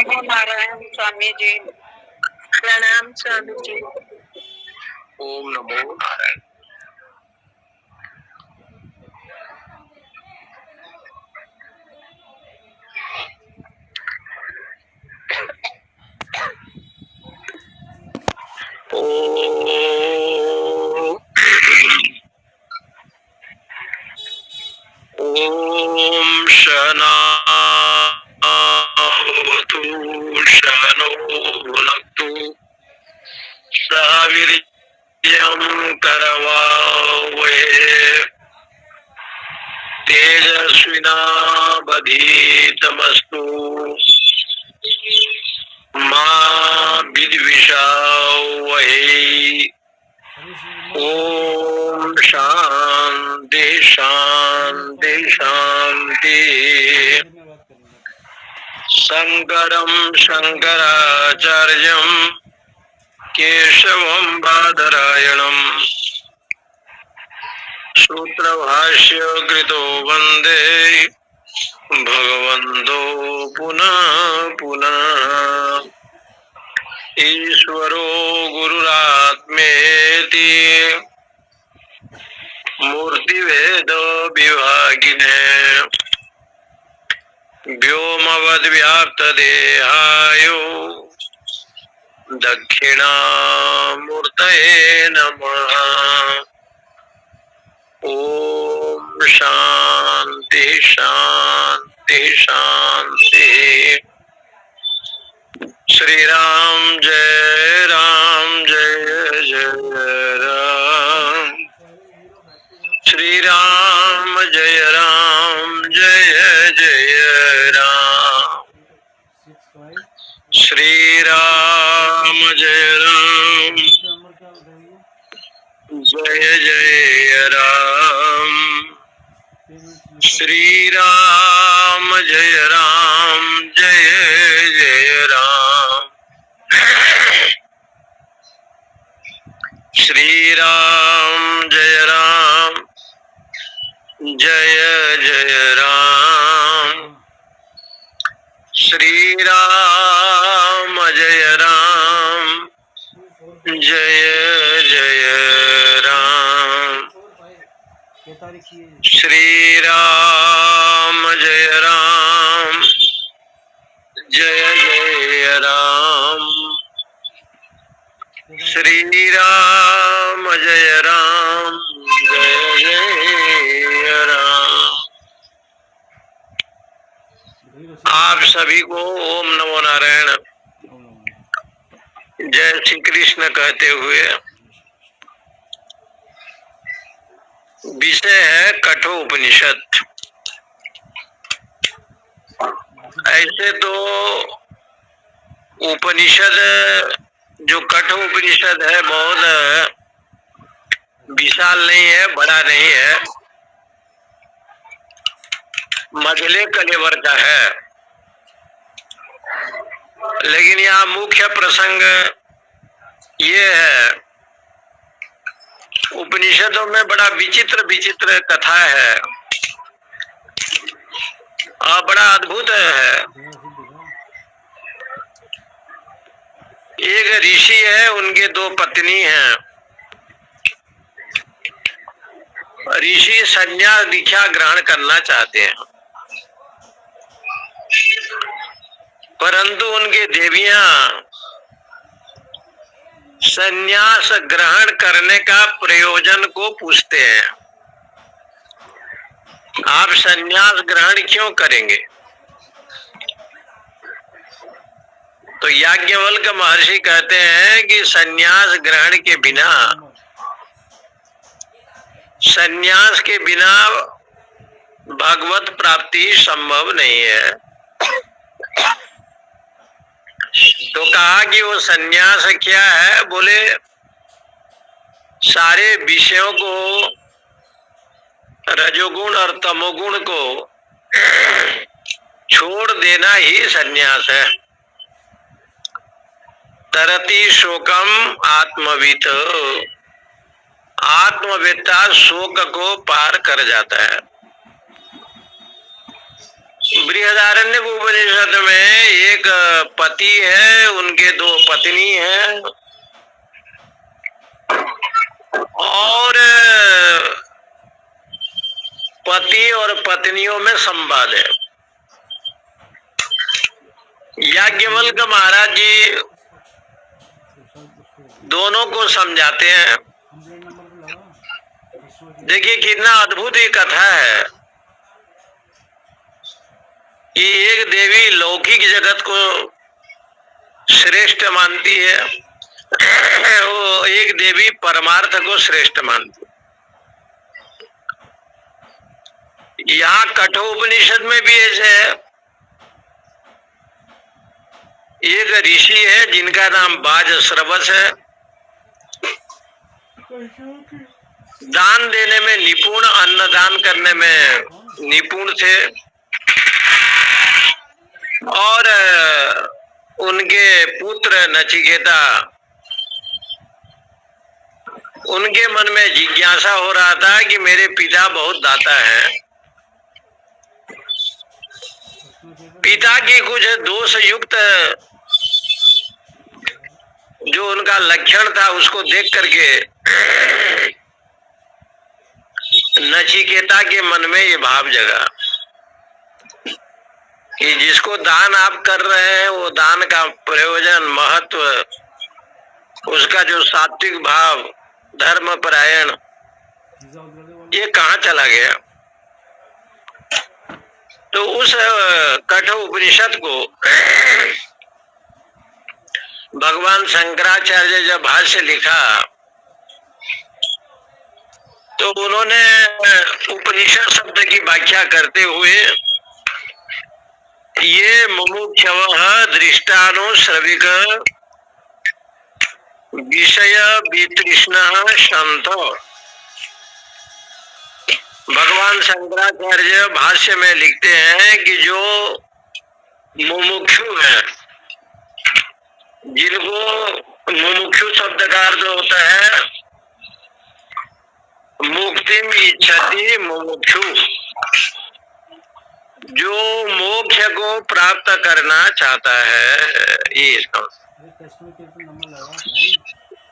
नमो नारायण स्वामी जी। प्रणाम स्वामी जी। ओम नमो नारायण। ओम शनावतु शनो भुनक्तु सवीर्यं करवावहै तेजस्विनावधीतमस्तु मा विद्विषावहै। ओम शांति शांति शांति। शंकरं शंकराचार्यं केशवं बादरायणं सूत्रभाष्य कृतो वंदे भगवन्तो पुनः पुनः। ईश्वरो गुरुरात्मेति मूर्तिभेद विभागिने व्योमवद्व्याप्तदेहायो दक्षिणामूर्तये नमः। ओम शांति शांति शांति। श्री राम जय जय राम। श्री राम जय जय राम। श्री राम जय जय राम। श्री राम जय जय राम। श्री राम जय जय राम। श्री राम जय जय राम। श्री राम जय जय राम। श्री राम जय जय राम। आप सभी को ओम नमो नारायण जय श्री कृष्ण कहते हुए विषय है कठोपनिषद। ऐसे तो उपनिषद जो कठोपनिषद है बहुत विशाल नहीं है, बड़ा नहीं है, मझले कलेवर का है। लेकिन यहाँ मुख्य प्रसंग ये है, उपनिषदों में बड़ा विचित्र विचित्र कथा है और बड़ा अद्भुत है। एक ऋषि है, उनके दो पत्नी हैं। ऋषि संन्यास दीक्षा ग्रहण करना चाहते हैं, परंतु उनके देवियां संन्यास ग्रहण करने का प्रयोजन को पूछते हैं। आप संन्यास ग्रहण क्यों करेंगे? तो याज्ञवल्क्य महर्षि कहते हैं कि संन्यास ग्रहण के बिना, संन्यास के बिना भगवत प्राप्ति संभव नहीं है। तो कहा कि वो संन्यास क्या है? बोले सारे विषयों को, रजोगुण और तमोगुण को छोड़ देना ही संन्यास है। तरति शोकम आत्मवित, आत्मवेत्ता शोक को पार कर जाता है। बृहदारण्य उपनिषद में एक पति है, उनके दो पत्नी हैं और पति और पत्नियों में संवाद है। याज्ञवल्क्य महाराज जी दोनों को समझाते हैं। देखिए कितना अद्भुत ये कथा है कि एक देवी लौकिक जगत को श्रेष्ठ मानती है, वो एक देवी परमार्थ को श्रेष्ठ मानती है। यहाँ कठोपनिषद में भी ऐसे है। एक ऋषि है जिनका नाम बाजश्रवस है, दान देने में निपुण, अन्नदान करने में निपुण थे और उनके पुत्र नचिकेता, उनके मन में जिज्ञासा हो रहा था कि मेरे पिता बहुत दाता है, पिता की कुछ दोष युक्त जो उनका लक्षण था उसको देख करके नचिकेता के मन में ये भाव जगा कि जिसको दान आप कर रहे हैं वो दान का प्रयोजन, महत्व, उसका जो सात्विक भाव, धर्म परायण, ये कहाँ चला गया। तो उस कठोपनिषद को भगवान शंकराचार्य जब भाष्य लिखा तो उन्होंने उपनिषद शब्द की व्याख्या करते हुए ये मुमुक्षवः दृष्टानुश्रविक विषय वितृष्णः सन्तो, भगवान शंकराचार्य भाष्य में लिखते हैं कि जो मुमुक्षु है, जिनको मुमुक्षु शब्द का अर्थ होता है मुक्तिम इच्छति मुमुक्षु, जो मोक्ष को प्राप्त करना चाहता है, ये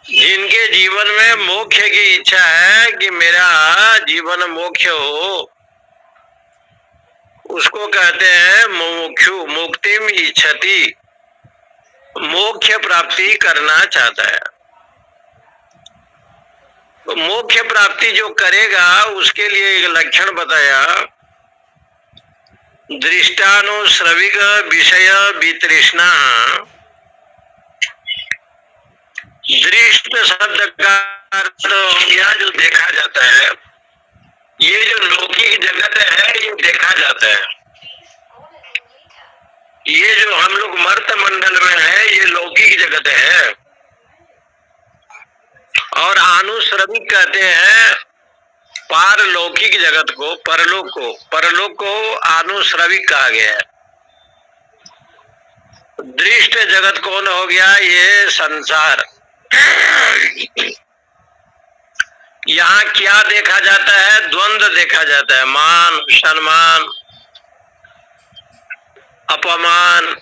जिनके जीवन में मोक्ष की इच्छा है कि मेरा जीवन मोक्ष हो, उसको कहते हैं मुमुक्षु। मुक्तिम इच्छति, मोक्ष प्राप्ति करना चाहता है। तो मोक्ष प्राप्ति जो करेगा उसके लिए एक लक्षण बताया, दृष्टानुश्रविक विषय वितृष्णा। दृष्ट शब्द का अर्थ यह जो देखा जाता है, ये जो लौकिक जगत है ये देखा जाता है। ये जो हम लोग मर्त मंडल में है ये लौकिक जगत है। और अनुश्रविक कहते हैं पारलौकिक जगत को, परलोक को। परलोक को अनुश्रविक कहा गया है। दृष्ट जगत कौन हो गया? ये संसार। यहाँ क्या देखा जाता है? द्वंद्व देखा जाता है, मान सम्मान, अपमान,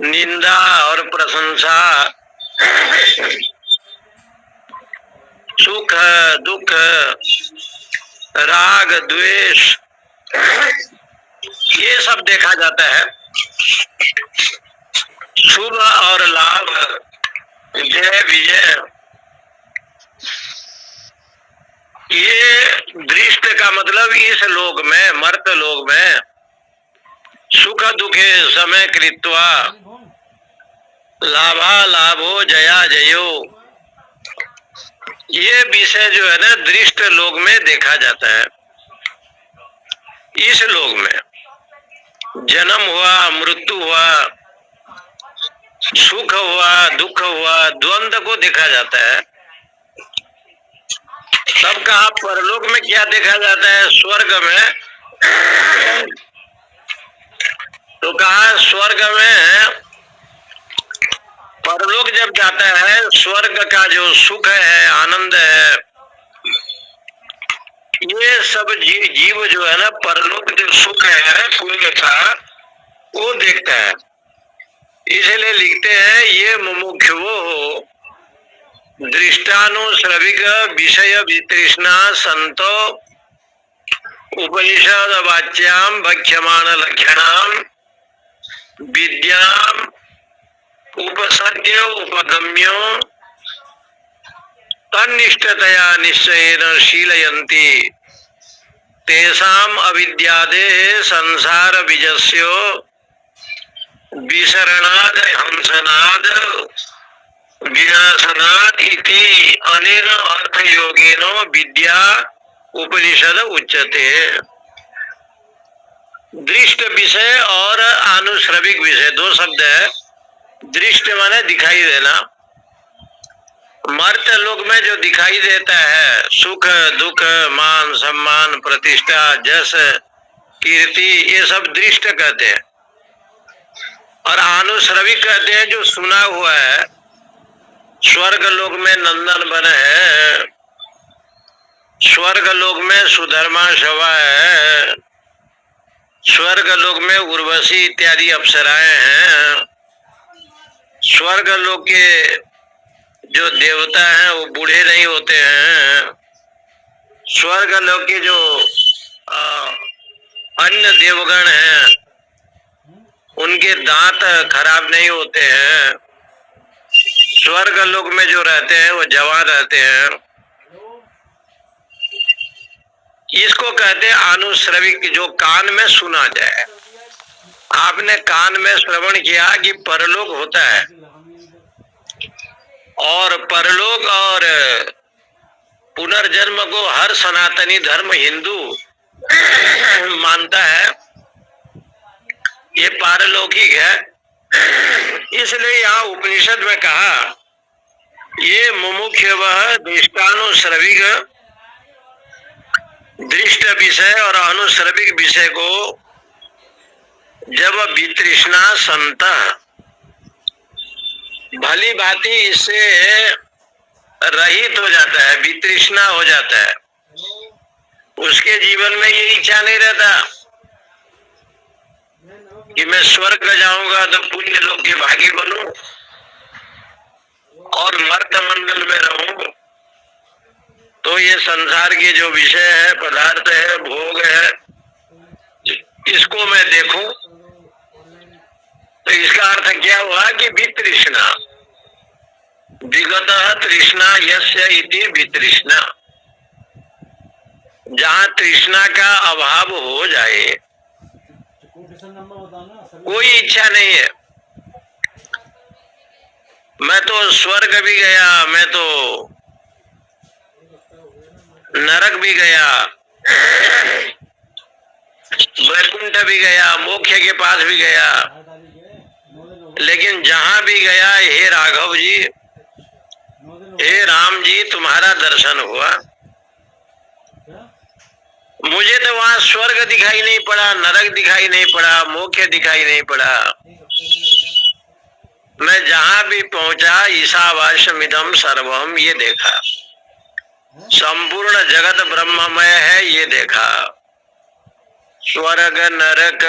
निंदा और प्रशंसा, सुख दुख, राग द्वेष, ये सब देखा जाता है। शुभ और लाभ, जय विजय, ये दृष्ट का मतलब इस लोक में, मर्त लोक में सुख दुखे समय कृत्वा लाभा लाभो जया जयो, ये विषय जो है ना दृष्ट लोक में देखा जाता है। इस लोक में जन्म हुआ, मृत्यु हुआ, सुख हुआ, दुख हुआ, द्वंद्व को देखा जाता है। तब कहा परलोक में क्या देखा जाता है? स्वर्ग में। तो कहा स्वर्ग में, परलोक जब जाता है, स्वर्ग का जो सुख है, आनंद है, ये सब जीव जो है ना, परलोक जो सुख है पुण्य का, वो देखता है। इसलिए लिखते हैं, ये मुमुक्षुवो हो दृष्टानुश्रविक विषय वितृष्णा संतो उपनिषद वाच्याम भक्ष्यमाण लक्षणाम विद्याम उपसर्ग्य उपगम्यो तन्निष्ठतया निश्चयेन शीलयन्ति तेषाम अविद्यादे संसार बीजस्यो विसरणाद हंसनाद विनाशनाद इति अनेन अर्थयोगेन विद्या उपनिषद उच्यते। दृष्ट विषय और आनुश्रविक विषय, दो शब्द है। दृष्ट माने दिखाई देना, मर्त्य लोक में जो दिखाई देता है, सुख दुख मान सम्मान प्रतिष्ठा जस कीर्ति, ये सब दृष्ट कहते हैं। और आनुश्रविक कहते हैं जो सुना हुआ है। स्वर्ग लोक में नंदन वन है, स्वर्ग लोक में सुधर्मा शवा है, स्वर्ग लोक में उर्वशी इत्यादि अप्सराएं हैं। स्वर्ग लोक के जो देवता हैं वो बूढ़े नहीं होते हैं। स्वर्ग लोक के जो अन्य देवगण हैं उनके दांत खराब नहीं होते हैं। स्वर्ग लोक में जो रहते हैं वो जवान रहते हैं। इसको कहते हैं आनुश्रविक, जो कान में सुना जाए। आपने कान में श्रवण किया कि परलोक होता है, और परलोक और पुनर्जन्म को हर सनातनी धर्म हिंदू मानता है, ये पारलौकिक है। इसलिए यहाँ उपनिषद में कहा, ये मुमुक्षुवः दृष्टानुश्रविक, दृष्ट विषय और अनुश्रविक विषय को जब वितृष्णा संत भली भांति इससे रहित हो जाता है, वितृष्णा हो जाता है, उसके जीवन में ये इच्छा नहीं रहता कि मैं स्वर्ग जाऊंगा तो पुण्य लोक के भागी बनूं और मर्त मंडल में रहूं। तो ये संसार के जो विषय है, पदार्थ है, भोग है, इसको मैं देखूं। तो इसका अर्थ क्या हुआ कि वितृष्णा, विगतः तृष्णा यस्य इति वितृष्णा, जहाँ तृष्णा का अभाव हो जाए, कोई इच्छा नहीं है। मैं तो स्वर्ग भी गया, मैं तो नरक भी गया, वैकुंठ भी गया, मोक्ष के पास भी गया, लेकिन जहां भी गया, हे राघव जी, हे राम जी, तुम्हारा दर्शन हुआ। मुझे तो वहां स्वर्ग दिखाई नहीं पड़ा, नरक दिखाई नहीं पड़ा, मोक्ष दिखाई नहीं पड़ा। मैं जहां भी पहुंचा, ईशावास्यमिदं सर्वम, ये देखा। संपूर्ण जगत ब्रह्ममय है, ये देखा। स्वर्ग नरक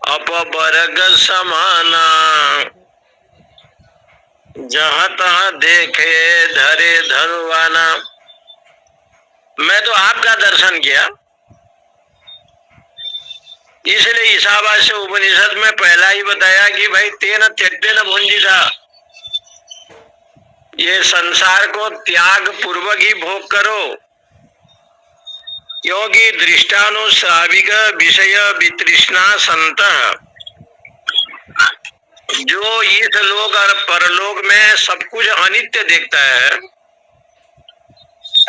अपवर्ग समाना, जहां तहां देखे धरे धनुवाना। मैं तो आपका दर्शन किया। इसलिए ईशावास्य उपनिषद में पहला ही बताया कि भाई तेन त्यक्तेन भुंजिता, ये संसार को त्याग पूर्वक ही भोग करो, क्योंकि दृष्टानुश्राविक विषय वितृष्णा संत, जो इस लोक और परलोक में सब कुछ अनित्य देखता है,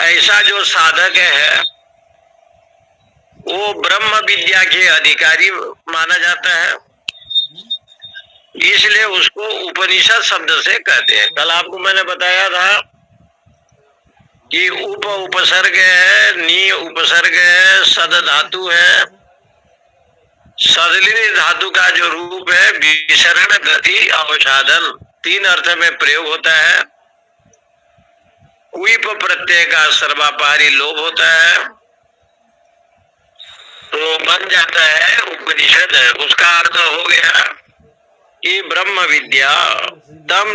ऐसा जो साधक है वो ब्रह्म विद्या के अधिकारी माना जाता है। इसलिए उसको उपनिषद शब्द से कहते हैं। कल आपको मैंने बताया था कि उपसर्ग है, नी उपसर्ग है, सद धातु है। सदलिनी धातु का जो रूप है, विसरण गति अवसाधन, तीन अर्थ में प्रयोग होता है। क्विप प्रत्यय का सर्वापारी लोभ होता है तो बन जाता है उपनिषद। उसका अर्थ हो गया कि ब्रह्म विद्या तम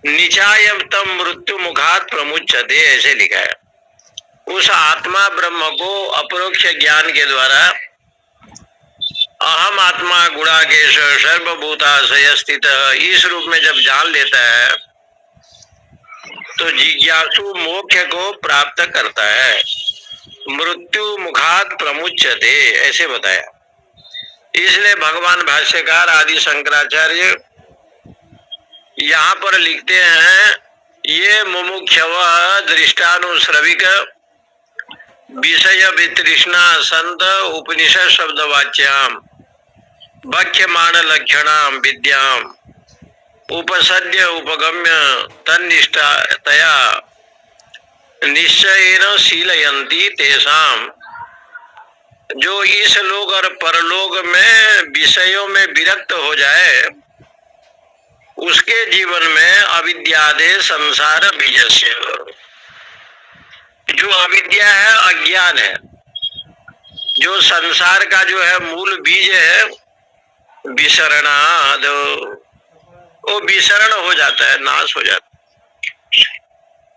निचाय तम मृत्यु मुखात प्रमुच्यते, ऐसे लिखा है। उस आत्मा ब्रह्म को अपरोक्ष ज्ञान के द्वारा अहम आत्मा गुणाकेश सर्वभूताशय स्थित इस रूप में जब जान लेता है तो जिज्ञासु मोक्ष को प्राप्त करता है। मृत्यु मुखात प्रमुच्यते, ऐसे बताया। इसलिए भगवान भाष्यकार आदि शंकराचार्य यहाँ पर लिखते हैं, ये मुमुक्षव दृष्टानुश्रविक विषय वितृष्णा संत उपनिषद शब्द वाच्याम वक्यमाण लक्षणाम विद्याम उपसद्य उपगम्य तन्निष्ठतया निश्चयेन शीलयन्ति तेषाम। जो इस लोक और परलोक में विषयों में विरक्त हो जाए उसके जीवन में अविद्यादे संसार बीजस्य, जो अविद्या है अज्ञान है, जो संसार का जो है मूल बीज है विसरणाद, वो विसरण हो जाता है, नाश हो जाता है।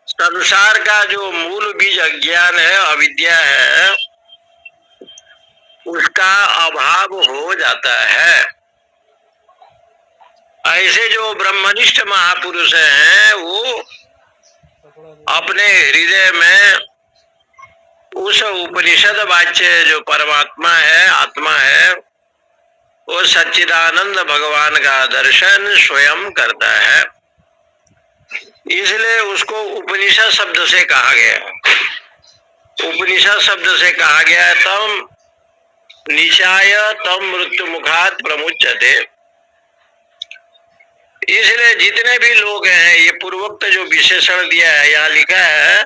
संसार का जो मूल बीज अज्ञान है अविद्या है उसका अभाव हो जाता है। ऐसे जो ब्रह्मनिष्ठ महापुरुष हैं वो अपने हृदय में उस उपनिषद वाच्य जो परमात्मा है आत्मा है वो सच्चिदानंद भगवान का दर्शन स्वयं करता है। इसलिए उसको उपनिषद शब्द से कहा गया। उपनिषद शब्द से कहा गया तम निचाय तम मृत्यु मुखात प्रमुच्यते। इसलिए जितने भी लोग हैं ये पूर्वोक्त जो विशेषण दिया है यहाँ लिखा है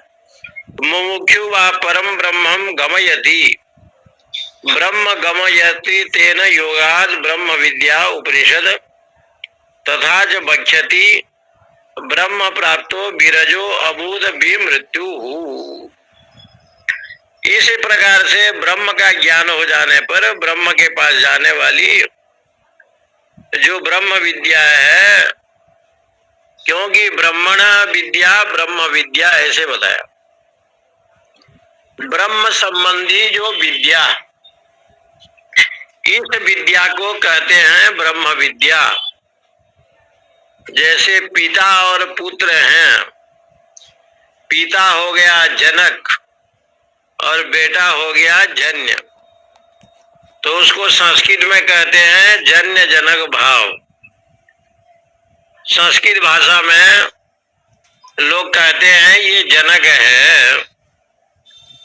मुमुक्षु वा परम ब्रह्मम गमयति ब्रह्म गमयति तेन योगाद ब्रह्म विद्या उपनिषद तथा च बक्ष्यति ब्रह्म प्राप्तो विरजो अबूध भी मृत्यु। इसी प्रकार से ब्रह्म का ज्ञान हो जाने पर ब्रह्म के पास जाने वाली जो ब्रह्म विद्या है, क्योंकि ब्रह्मण ब्रह्म विद्या ऐसे बताया, ब्रह्म संबंधी जो विद्या इस विद्या को कहते हैं ब्रह्म विद्या। जैसे पिता और पुत्र हैं, पिता हो गया जनक और बेटा हो गया जन्य, तो उसको संस्कृत में कहते हैं जन्य जनक भाव। संस्कृत भाषा में लोग कहते हैं ये जनक है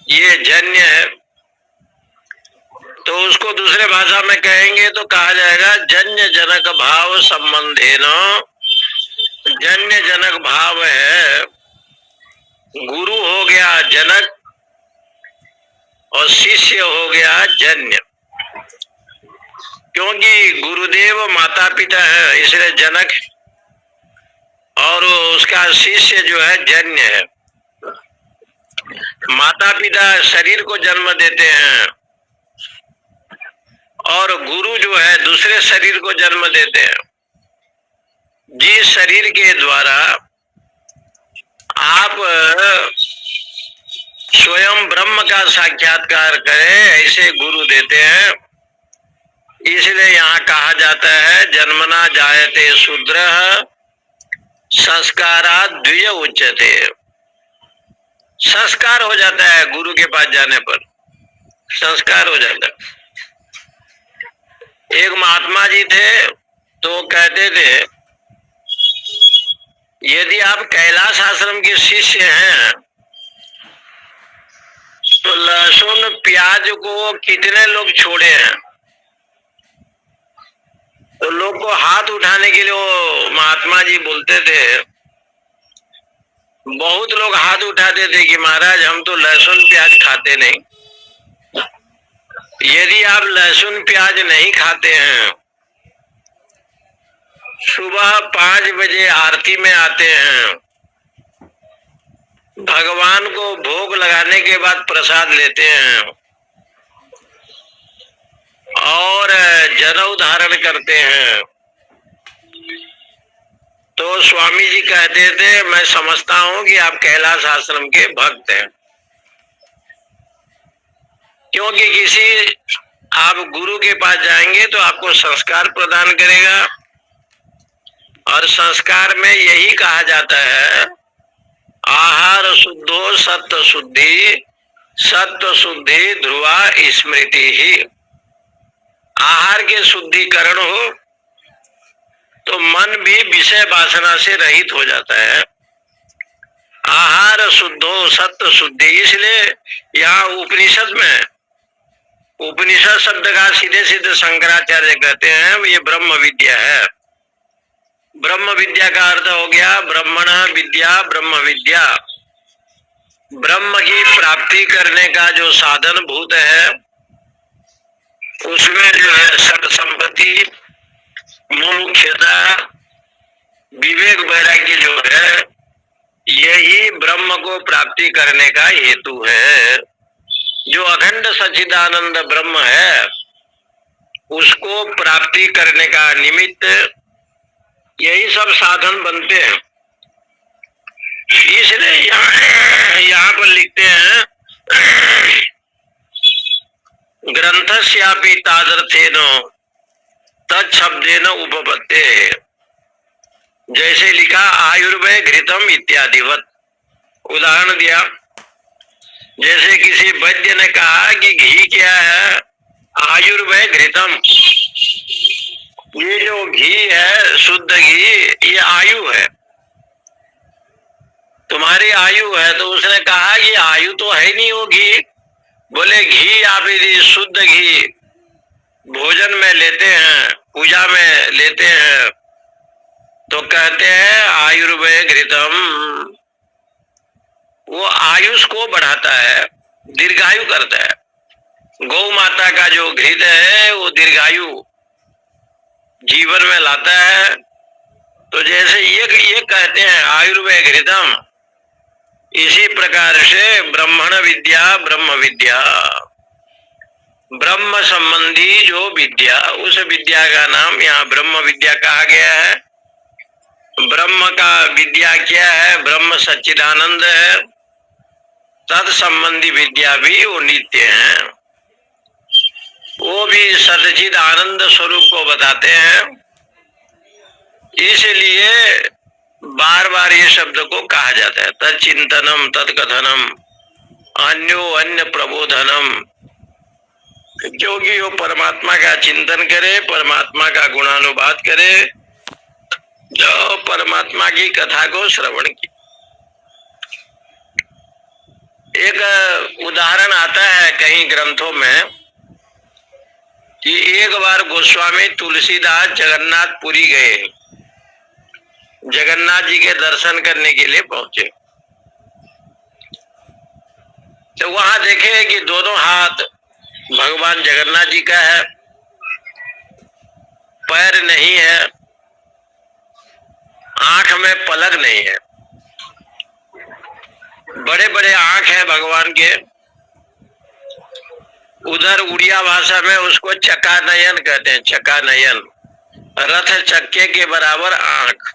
ये जन्य है, तो उसको दूसरे भाषा में कहेंगे तो कहा जाएगा जन्य जनक भाव संबंधेन। जन्य जनक भाव है, गुरु हो गया जनक और शिष्य हो गया जन्य। क्योंकि गुरुदेव माता पिता है इसलिए जनक और उसका शिष्य जो है जन्य है। माता पिता शरीर को जन्म देते हैं और गुरु जो है दूसरे शरीर को जन्म देते हैं। जिस शरीर के द्वारा आप स्वयं ब्रह्म का साक्षात्कार करें ऐसे गुरु देते हैं। इसलिए यहाँ कहा जाता है जन्मना जायते शूद्रः संस्कारात् द्विज उच्यते। संस्कार हो जाता है गुरु के पास जाने पर, संस्कार हो जाता है। एक महात्मा जी थे तो कहते थे यदि आप कैलाश आश्रम के शिष्य हैं तो लहसुन प्याज को कितने लोग छोड़े हैं। तो लोग को हाथ उठाने के लिए वो महात्मा जी बोलते थे, बहुत लोग हाथ उठाते थे कि महाराज हम तो लहसुन प्याज खाते नहीं। यदि आप लहसुन प्याज नहीं खाते हैं, सुबह 5 बजे आरती में आते हैं भगवान को भोग लगाने के बाद प्रसाद लेते हैं और जनेऊ धारण करते हैं। तो स्वामी जी कहते थे, मैं समझता हूं कि आप कैलाश आश्रम के भक्त हैं, क्योंकि किसी आप गुरु के पास जाएंगे तो आपको संस्कार प्रदान करेगा, और संस्कार में यही कहा जाता है, आहार शुद्धो सत्व शुद्धि, सत्व शुद्धि ध्रुवा स्मृति ही। आहार के शुद्धिकरण हो तो मन भी विषय वासना से रहित हो जाता है। आहार शुद्धो सत्व शुद्धि, इसलिए यहाँ उपनिषद में, उपनिषद शब्द का सीधे सीधे शंकराचार्य कहते हैं ये ब्रह्म विद्या है। ब्रह्म विद्या का अर्थ हो गया ब्रह्मण विद्या, ब्रह्म विद्या। ब्रह्म की प्राप्ति करने का जो साधन भूत है, उसमें जो है सत संपत्ति, मुमुक्षुता, विवेक वैराग्य जो है, यही ब्रह्म को प्राप्ति करने का हेतु है। जो अखंड सच्चिदानंद ब्रह्म है, उसको प्राप्ति करने का निमित्त यही सब साधन बनते हैं। इसलिए यहाँ पर लिखते हैं, ग्रंथस्यापि तादर्थेन तत्शब्देन उपपत्ते, जैसे लिखा आयुर्वेद घृतम इत्यादिवत। उदाहरण दिया, जैसे किसी वैद्य ने कहा कि घी क्या है, आयुर्वेद घृतम, ये जो घी है शुद्ध घी, ये आयु है, तुम्हारी आयु है। तो उसने कहा कि आयु तो है नहीं वो घी। बोले घी आप यदि शुद्ध घी भोजन में लेते हैं, पूजा में लेते हैं, तो कहते हैं आयुर्वेद घृतम, वो आयुष को बढ़ाता है, दीर्घायु करता है। गौ माता का जो घृत है वो दीर्घायु जीवन में लाता है। तो जैसे ये कहते हैं आयुर्वेद घृतम, इसी प्रकार से ब्रह्मण विद्या, ब्रह्म विद्या, ब्रह्म संबंधी जो विद्या, उस विद्या का नाम यहाँ ब्रह्म विद्या कहा गया है। ब्रह्म का विद्या क्या है, ब्रह्म सच्चिदानंद है, तत्संबंधी विद्या भी वो नित्य है, वो भी सच्चिद आनंद स्वरूप को बताते हैं। इसलिए बार बार ये शब्द को कहा जाता है, तत्चिंतनम तत्कथनम अन्यो अन्य प्रबोधनम, क्योंकि वो परमात्मा का चिंतन करे, परमात्मा का गुणानुवाद करे, जो परमात्मा की कथा को श्रवण की। एक उदाहरण आता है कहीं ग्रंथों में कि एक बार गोस्वामी तुलसीदास जगन्नाथपुरी गए, जगन्नाथ जी के दर्शन करने के लिए पहुंचे। तो वहां देखे कि दोनों हाथ भगवान जगन्नाथ जी का है, पैर नहीं है, आंख में पलक नहीं है, बड़े बड़े आंख है भगवान के। उधर उड़िया भाषा में उसको चकानयन कहते हैं, चकानयन, रथ चक्के के बराबर आंख।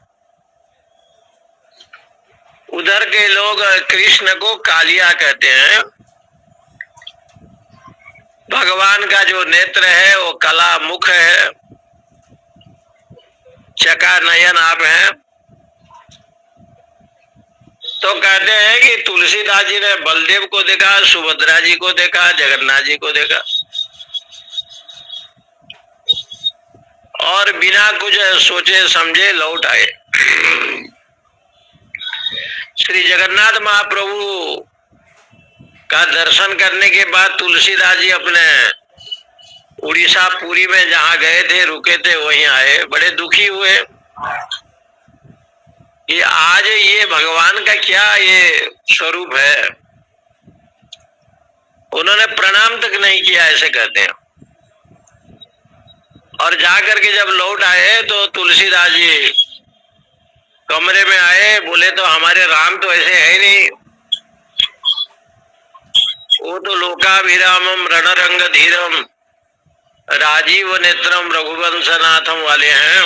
उधर के लोग कृष्ण को कालिया कहते हैं। भगवान का जो नेत्र है वो कला मुख है, चकानयन आप हैं। तो कहते हैं कि तुलसीदास जी ने बलदेव को देखा, सुभद्रा जी को देखा, जगन्नाथ जी को देखा, और बिना कुछ सोचे समझे लौट आए। श्री जगन्नाथ महाप्रभु का दर्शन करने के बाद तुलसीदास जी अपने उड़ीसा पुरी में जहाँ गए थे, रुके थे, वहीं आए। बड़े दुखी हुए कि आज ये भगवान का क्या ये स्वरूप है। उन्होंने प्रणाम तक नहीं किया, ऐसे कहते हैं। और जाकर के जब लौट आए तो तुलसीदास जी कमरे में आए, बोले तो हमारे राम तो ऐसे है नहीं, वो तो लोकाभिरामम रणरंग धीरम राजीव नेत्रम रघुवंशनाथम वाले हैं,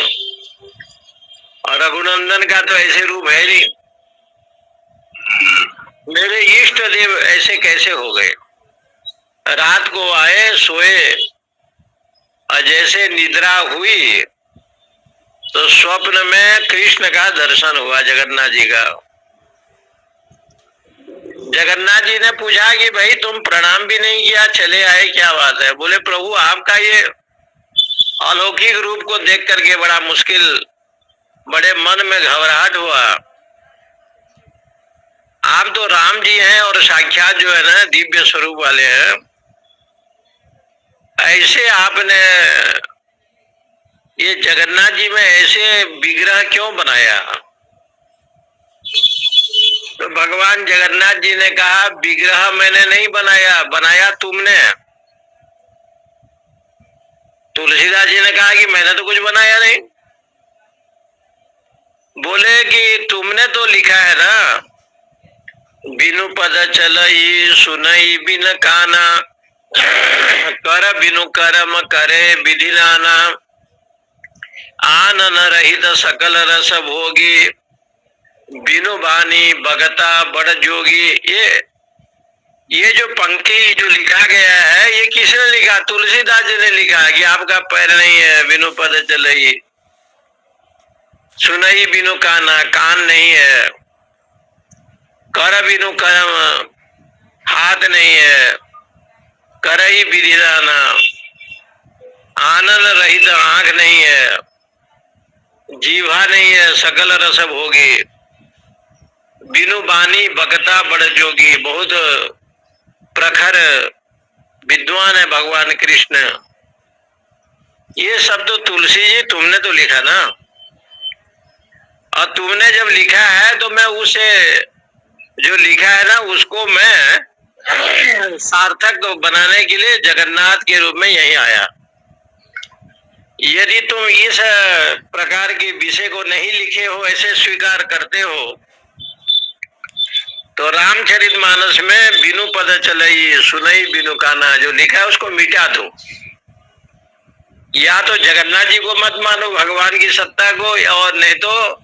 और रघुनंदन का तो ऐसे रूप है नहीं। मेरे इष्ट देव ऐसे कैसे हो गए? रात को आए, सोए, और जैसे निद्रा हुई तो स्वप्न में कृष्ण का दर्शन हुआ, जगन्नाथ जी का। जगन्नाथ जी ने पूछा कि भाई तुम प्रणाम भी नहीं किया, चले आए, क्या बात है? बोले प्रभु आपका ये अलौकिक रूप को देख करके बड़ा मुश्किल, बड़े मन में घबराहट हुआ। आप तो राम जी हैं और साक्षात जो है ना दिव्य स्वरूप वाले हैं, ऐसे आपने ये जगन्नाथ जी में ऐसे विग्रह क्यों बनाया? तो भगवान जगन्नाथ जी ने कहा विग्रह मैंने नहीं बनाया, बनाया तुमने। तुलसीदास जी ने कहा कि मैंने तो कुछ बनाया नहीं। बोले कि तुमने तो लिखा है ना, बिनु पद चलई सुनई बिन काना, कर बिनु कर्म करे विधि नाना, आनन रहित सकल रस भोगी, बिनु बानी भगता बड़ जोगी। ये जो पंक्ति जो लिखा गया है, ये किसने लिखा? तुलसीदास जी ने लिखा कि आपका पैर नहीं है, बिनु पद चलई, सुनई बिनु काना, कान नहीं है, कर बिनु कर्म, हाथ नहीं है, करई विधि नाना, आनंद रहित आंख नहीं है, जीवा नहीं है, सकल रस भोगी, बिनु बानी भगता बड़ जोगी। बहुत प्रखर विद्वान है भगवान कृष्ण। ये शब्द तो तुलसी जी तुमने तो लिखा ना, और तुमने जब लिखा है तो मैं उसे जो लिखा है ना उसको मैं सार्थक बनाने के लिए जगन्नाथ के रूप में यही आया। यदि तुम इस प्रकार के विषय को नहीं लिखे हो, ऐसे स्वीकार करते हो, तो रामचरितमानस में बिनु पद चलई सुनई बिनु काना जो लिखा है उसको मिटा दो। या तो जगन्नाथ जी को मत मानो, भगवान की सत्ता को, और नहीं तो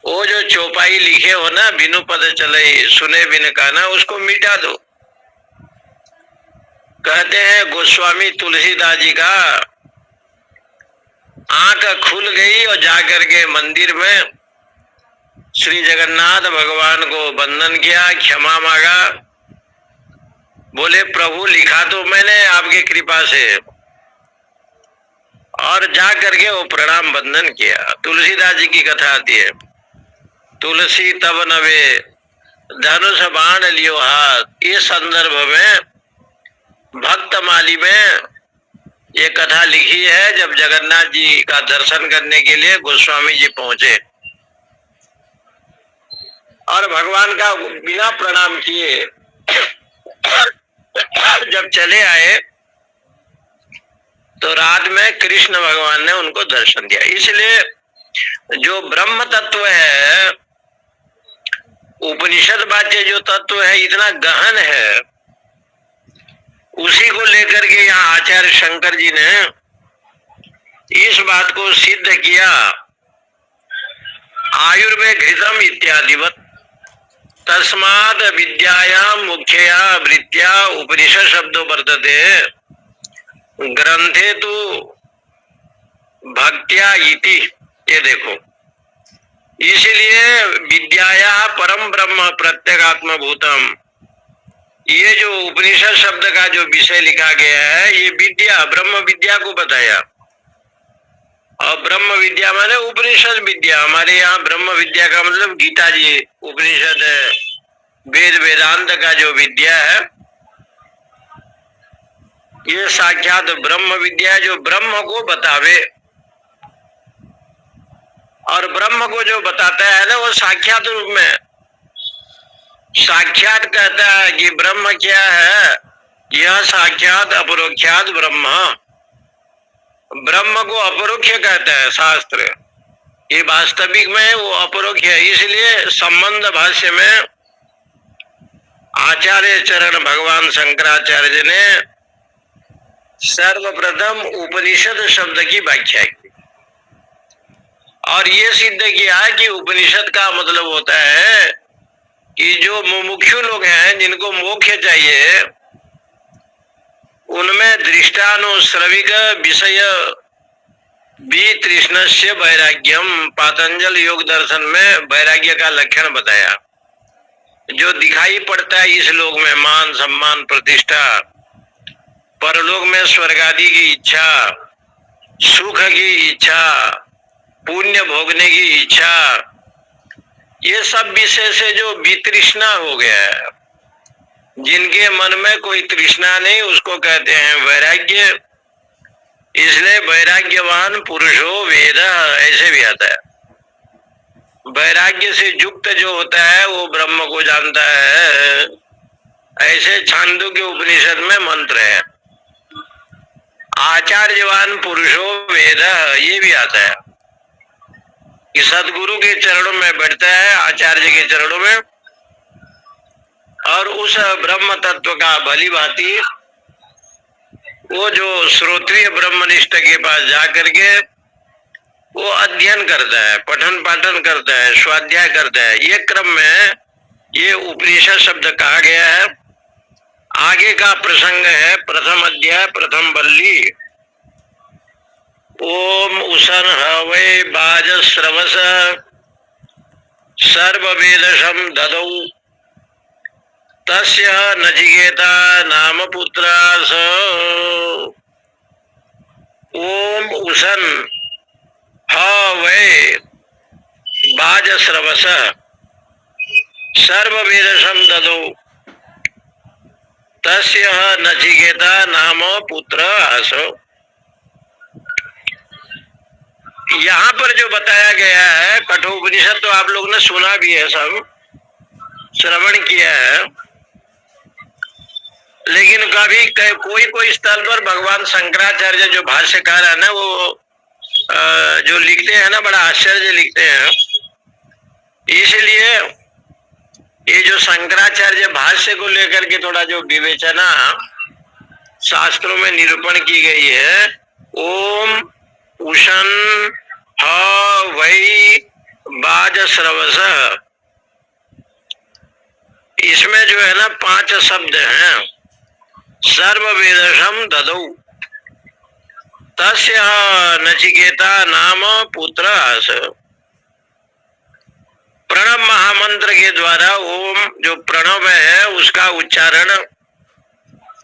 वो जो चौपाई लिखे हो ना बिनु पद चलई सुने बिन काना, उसको मिटा दो। कहते हैं गोस्वामी तुलसीदास जी का आंख खुल गई और जाकर के मंदिर में श्री जगन्नाथ भगवान को वंदन किया, क्षमा मांगा। बोले प्रभु लिखा तो मैंने आपकी कृपा से, और जा करके वो प्रणाम वंदन किया। तुलसीदास जी की कथा आती है, तुलसी तब नवे धनुष बाण लियो हाथ। इस संदर्भ में भक्तमाली में ये कथा लिखी है, जब जगन्नाथ जी का दर्शन करने के लिए गोस्वामी जी पहुंचे और भगवान का बिना प्रणाम किए जब चले आए तो रात में कृष्ण भगवान ने उनको दर्शन दिया। इसलिए जो ब्रह्म तत्व है, उपनिषद वाच्य जो तत्व है, इतना गहन है, उसी को लेकर के यहाँ आचार्य शंकर जी ने इस बात को सिद्ध किया। आयुर्वेद घृतम इत्यादिवत तस्माद विद्यायाम मुख्यया वृत्त्या उपनिषद शब्दों वर्तते ग्रंथे तो भक्त्या इति। ये देखो, इसलिए विद्याया परम ब्रह्म प्रत्यगात्म भूतम, ये जो उपनिषद शब्द का जो विषय लिखा गया है, ये विद्या ब्रह्म विद्या को बताया। और ब्रह्म विद्या माने उपनिषद विद्या। हमारे यहाँ ब्रह्म विद्या का मतलब गीता जी उपनिषद है, वेद वेदांत का जो विद्या है, ये साक्षात ब्रह्म विद्या जो ब्रह्म को बतावे। और ब्रह्म को जो बताता है ना, वो साक्षात रूप में साक्षात कहता है कि ब्रह्म क्या है, यह साक्षात अपरोक्षात ब्रह्म। ब्रह्म को अपरोक्ष कहता है शास्त्र, ये वास्तविक में वो अपरोक्ष है। इसलिए संबंध भाष्य में आचार्य चरण भगवान शंकराचार्य ने सर्वप्रथम उपनिषद शब्द की व्याख्या की और ये सिद्ध किया कि उपनिषद का मतलब होता है कि जो मुमुक्षु लोग हैं, जिनको मोक्ष चाहिए, उनमें दृष्टानुश्रविक विषय वितृष्णस्य वैराग्यम, पातंजल योग दर्शन में वैराग्य का लक्षण बताया। जो दिखाई पड़ता है इस लोक में, मान सम्मान प्रतिष्ठा, परलोक में स्वर्ग आदि की इच्छा, सुख की इच्छा, पुण्य भोगने की इच्छा, ये सब विषय से जो वितृष्णा हो गया है, जिनके मन में कोई तृष्णा नहीं, उसको कहते हैं वैराग्य। इसलिए वैराग्यवान पुरुषो वेद, ऐसे भी आता है। वैराग्य से युक्त जो होता है वो ब्रह्म को जानता है, ऐसे छांदोग्य उपनिषद में मंत्र है। आचार्यवान पुरुषो वेद, ये भी आता है कि सदगुरु के चरणों में बैठता है, आचार्य के चरणों में, और उस ब्रह्म तत्व का भली भांति वो जो श्रोत्रिय ब्रह्मनिष्ठ के पास जाकर के वो अध्ययन करता है, पठन पाठन करता है, स्वाध्याय करता है। ये क्रम में ये उपनिषद शब्द कहा गया है। आगे का प्रसंग है प्रथम अध्याय प्रथम बल्ली। ओम उसन हवै बाजस्रवस सर्ववेदशं ददौ तस्य नचिकेता नाम पुत्रास। ओम उसन हवै बाजस्रवस सर्ववेदशं ददौ तस्य नचिकेता नाम पुत्र आसो। यहाँ पर जो बताया गया है कठोपनिषद, तो आप लोग ने सुना भी है, सब श्रवण किया है, लेकिन कभी कोई स्थल पर भगवान शंकराचार्य जो भाष्यकार है ना, वो जो लिखते हैं ना, बड़ा आश्चर्य लिखते हैं। इसलिए ये जो शंकराचार्य भाष्य को लेकर के थोड़ा जो विवेचना शास्त्रों में निरूपण की गई है, ओम उषन ह वै बाजस्रवस, इसमें जो है ना 5 शब्द हैं। सर्ववेदशं ददौ तस्य नचिकेता नाम पुत्र आस। प्रणव महामंत्र के द्वारा ओम जो प्रणव है उसका उच्चारण,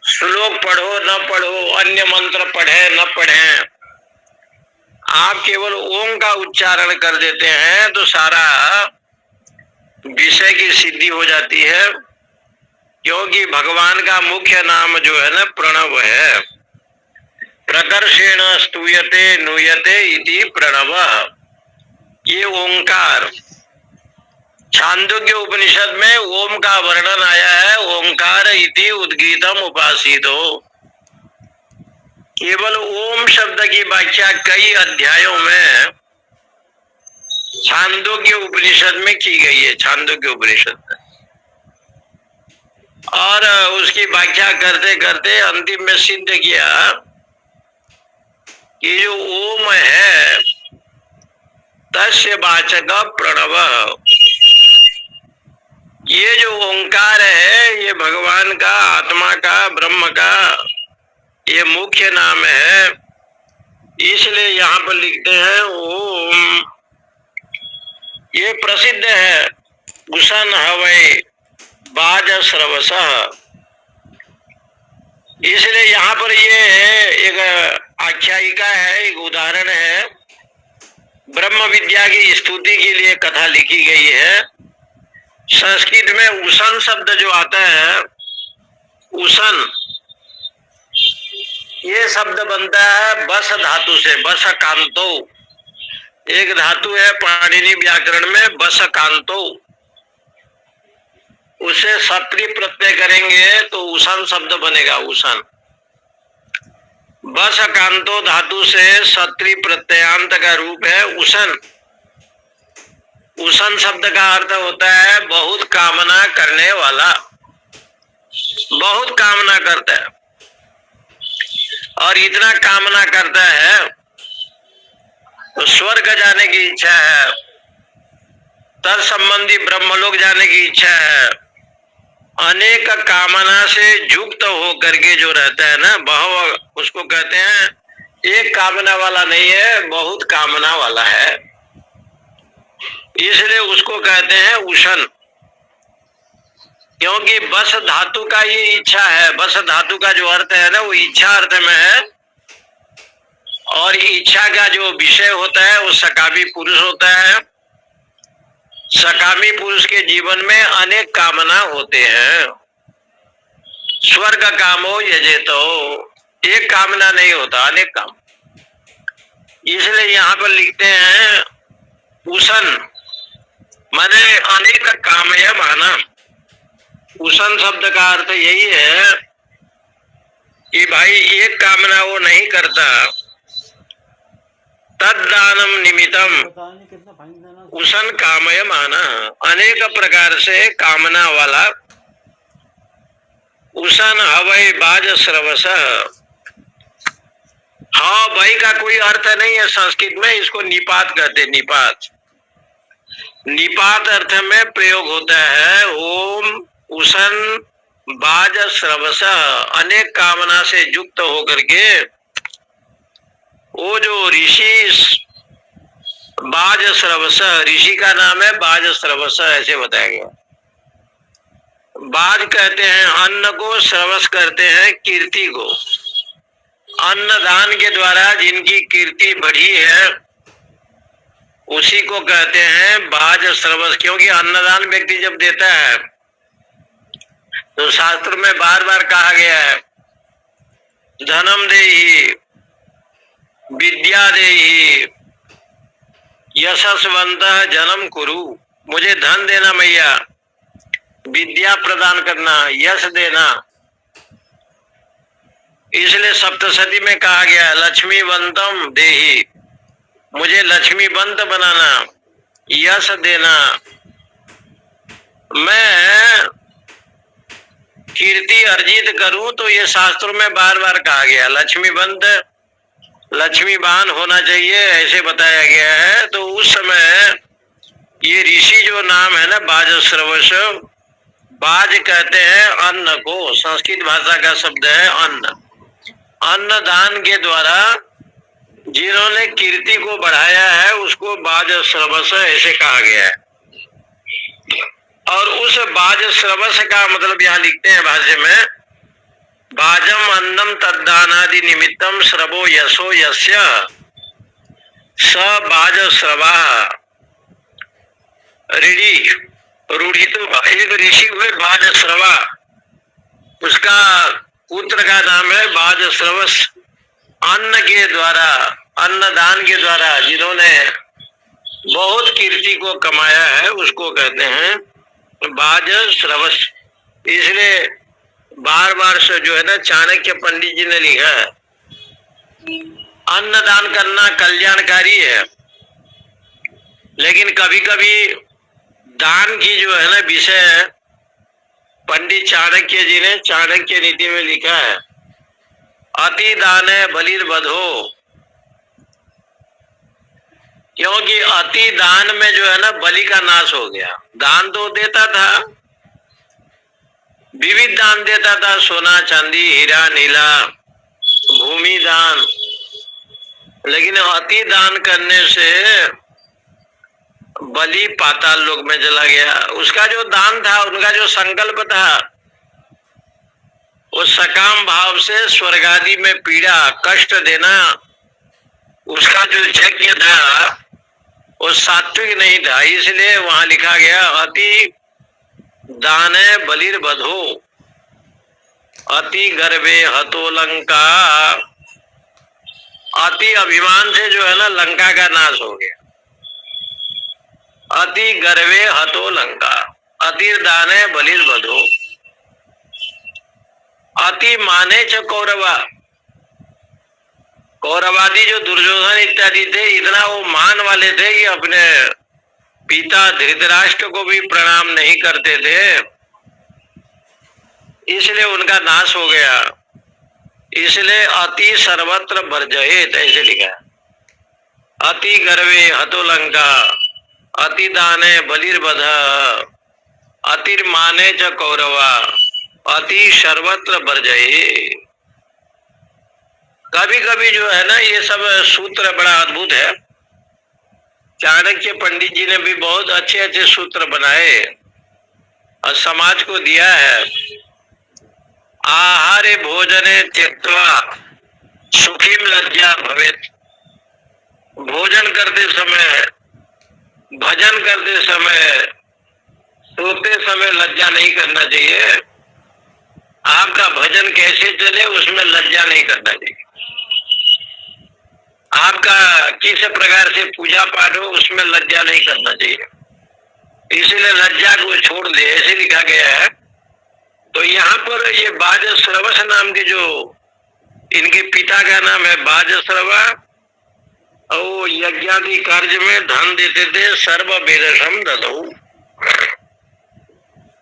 श्लोक पढ़ो न पढ़ो, अन्य मंत्र पढ़े न पढ़े, आप केवल ओम का उच्चारण कर देते हैं तो सारा विषय की सिद्धि हो जाती है। क्योंकि भगवान का मुख्य नाम जो है ना प्रणव है। प्रकर्षेण स्तूयते नुयते इति प्रणव, ये ओंकार। छांदोग्य उपनिषद में ओम का वर्णन आया है, ओंकार इति उद्गीतम उपासितो। केवल ओम शब्द की व्याख्या कई अध्यायों में छांदोग्य उपनिषद में की गई है, छांदोग्य उपनिषद में। और उसकी व्याख्या करते करते अंतिम में सिद्ध किया कि जो ओम है तस्य वाचक प्रणव, ये जो ओंकार है ये भगवान का, आत्मा का, ब्रह्म का ये मुख्य नाम है। इसलिए यहाँ पर लिखते हैं ओम। ये प्रसिद्ध है उषन हवै बाजस्रवस। इसलिए यहाँ पर ये एक आख्यायिका है, एक उदाहरण है। ब्रह्म विद्या की स्तुति के लिए कथा लिखी गई है। संस्कृत में उषन शब्द जो आता है, उषन, ये शब्द बनता है बस धातु से, बस कांतो। एक धातु है पाणिनि व्याकरण में बस कांतो, उसे सत्री प्रत्यय करेंगे तो उषन शब्द बनेगा, उषन। बस कांतो धातु से सत्री प्रत्ययांत का रूप है उषन। उषन शब्द का अर्थ होता है बहुत कामना करने वाला। बहुत कामना करता है, और इतना कामना करता है तो स्वर्ग जाने की इच्छा है, तत्संबंधी ब्रह्मलोक जाने की इच्छा है। अनेक कामना से युक्त होकर के जो रहता है ना, बहु, उसको कहते हैं एक कामना वाला नहीं है, बहुत कामना वाला है। इसलिए उसको कहते हैं उषण, क्योंकि बस धातु का ये इच्छा है। बस धातु का जो अर्थ है ना, वो इच्छा अर्थ में है, और इच्छा का जो विषय होता है वो सकामी पुरुष होता है। सकामी पुरुष के जीवन में अनेक कामना होते हैं। स्वर्ग कामो यजेतो, एक कामना नहीं होता, अनेक काम। इसलिए यहाँ पर लिखते हैं उषण, माने अनेक कामय माना। उषण शब्द का अर्थ यही है कि भाई एक कामना वो नहीं करता। तद्दानम निमित्तम उषण कामय माना, अनेक प्रकार से कामना वाला। उषण हवै बाज श्रवस, हाँ भाई का कोई अर्थ नहीं है संस्कृत में, इसको निपात कहते हैं। निपात, निपात अर्थ में प्रयोग होता है। ओम उषण बाज श्रवस, अनेक कामना से युक्त होकर के वो जो ऋषि, बाज श्रवस, ऋषि का नाम है बाज श्रवस, ऐसे बताया गया। बाज कहते हैं अन्न को, श्रवस करते हैं कीर्ति को। अन्नदान के द्वारा जिनकी कीर्ति बढ़ी है उसी को कहते हैं बाज श्रवस। क्योंकि अन्नदान व्यक्ति जब देता है तो शास्त्र में बार बार कहा गया है धनम देहि, विद्या देहि, यशस्वंत जन्म कुरु, मुझे धन देना मैया, विद्या प्रदान करना, यश देना। इसलिए सप्तशती में कहा गया लक्ष्मीवंतम देहि, मुझे लक्ष्मीवंत बनाना, यश देना। मैं कीर्ति अर्जित करूं तो ये शास्त्रों में बार बार कहा गया लक्ष्मीवंत, लक्ष्मीवान होना चाहिए, ऐसे बताया गया है। तो उस समय ये ऋषि जो नाम है ना बाज श्रवस, बाज कहते हैं अन्न को, संस्कृत भाषा का शब्द है अन्न। अन्न दान के द्वारा जिन्होंने कीर्ति को बढ़ाया है उसको बाज श्रवस ऐसे कहा गया है। और उस बाज श्रवस का मतलब यहाँ लिखते हैं भाष्य में, बाजम अन्नम तद्दानादि निमित्तम श्रवो यशो यस्य स बाज श्रवा ऋषि, रूढ़ी तो एक ऋषि हुए बाज श्रवा, उसका पुत्र का नाम है बाज श्रवस। अन्न के द्वारा, अन्नदान के द्वारा जिन्होंने बहुत कीर्ति को कमाया है उसको कहते हैं बाज श्रवस। इसलिए बार बार से जो है ना चाणक्य पंडित जी ने लिखा है अन्नदान करना कल्याणकारी है, लेकिन कभी कभी दान की जो है ना विषय पंडित चाणक्य जी ने चाणक्य नीति में लिखा है अति दान है बलिर्बधो, क्योंकि अति दान में जो है ना बलि का नाश हो गया। दान तो देता था, विविध दान देता था, सोना चांदी हीरा नीला भूमि दान, लेकिन अति दान करने से बलि पाताल लोक में चला गया। उसका जो दान था, उनका जो संकल्प था, वो सकाम भाव से स्वर्ग आदि में पीड़ा कष्ट देना, उसका जो यज्ञ था वो सात्विक नहीं था। इसलिए वहां लिखा गया अति दाने बलिर्बधो अति गर्भे हतो लंका, अति अभिमान से जो है ना लंका का नाश हो गया। अति गर्भे हतो लंका, अति दाने बलिर्बधो, अति माने च कौरवा, कौरवादी जो दुर्योधन इत्यादि थे इतना वो मान वाले थे कि अपने पिता धृतराष्ट्र को भी प्रणाम नहीं करते थे। इसलिए उनका नाश हो गया। इसलिए अति सर्वत्र वर्जयेत ऐसे लिखा है। अति गर्वे हतोलंका, अति दाने बलिर्बध, अतिर्माने च कौरवा, अति सर्वत्र वर्जये। कभी कभी जो है ना, ये सब सूत्र बड़ा अद्भुत है। चाणक्य पंडित जी ने भी बहुत अच्छे अच्छे सूत्र बनाए और समाज को दिया है। आहारे भोजने त्यक्त्वा सुखीम लज्जा भवेत्। भोजन करते समय, भजन करते समय, सोते समय लज्जा नहीं करना चाहिए। आपका भजन कैसे चले उसमें लज्जा नहीं करना चाहिए। आपका किस प्रकार से पूजा पाठ हो उसमें लज्जा नहीं करना चाहिए। इसलिए लज्जा को छोड़ दे ऐसे लिखा गया है। तो यहाँ पर ये बाजश्रवस नाम के, जो इनके पिता का नाम है बाजश्रवा, और वो यज्ञादि कार्य में धन देते थे। सर्व वेदसम ददौ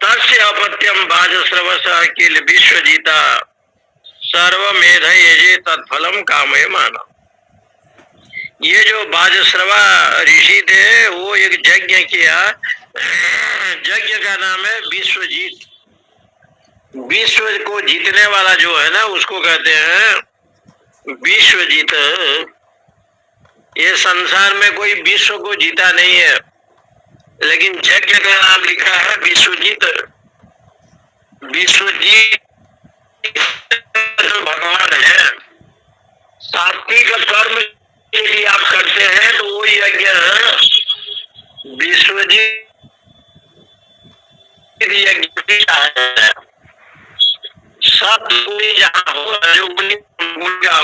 तस्य अपत्यम बाजश्रवस अखिल विश्वजीता सर्वमेध यजे तत्फलम कामये माना। ये जो बाजश्रवा ऋषि थे वो एक यज्ञ किया। यज्ञ का नाम है विश्वजीत। विश्व को जीतने वाला जो है ना उसको कहते हैं विश्वजीत। ये संसार में कोई विश्व को जीता नहीं है, लेकिन यज्ञ का नाम लिखा है विश्वजीत। विश्वजीत जो भगवान है। सात्विक कर्म यदि आप करते हैं तो वो यज्ञ विश्वजीत यज्ञ है। सब कोई जहाँ होगा जो उनका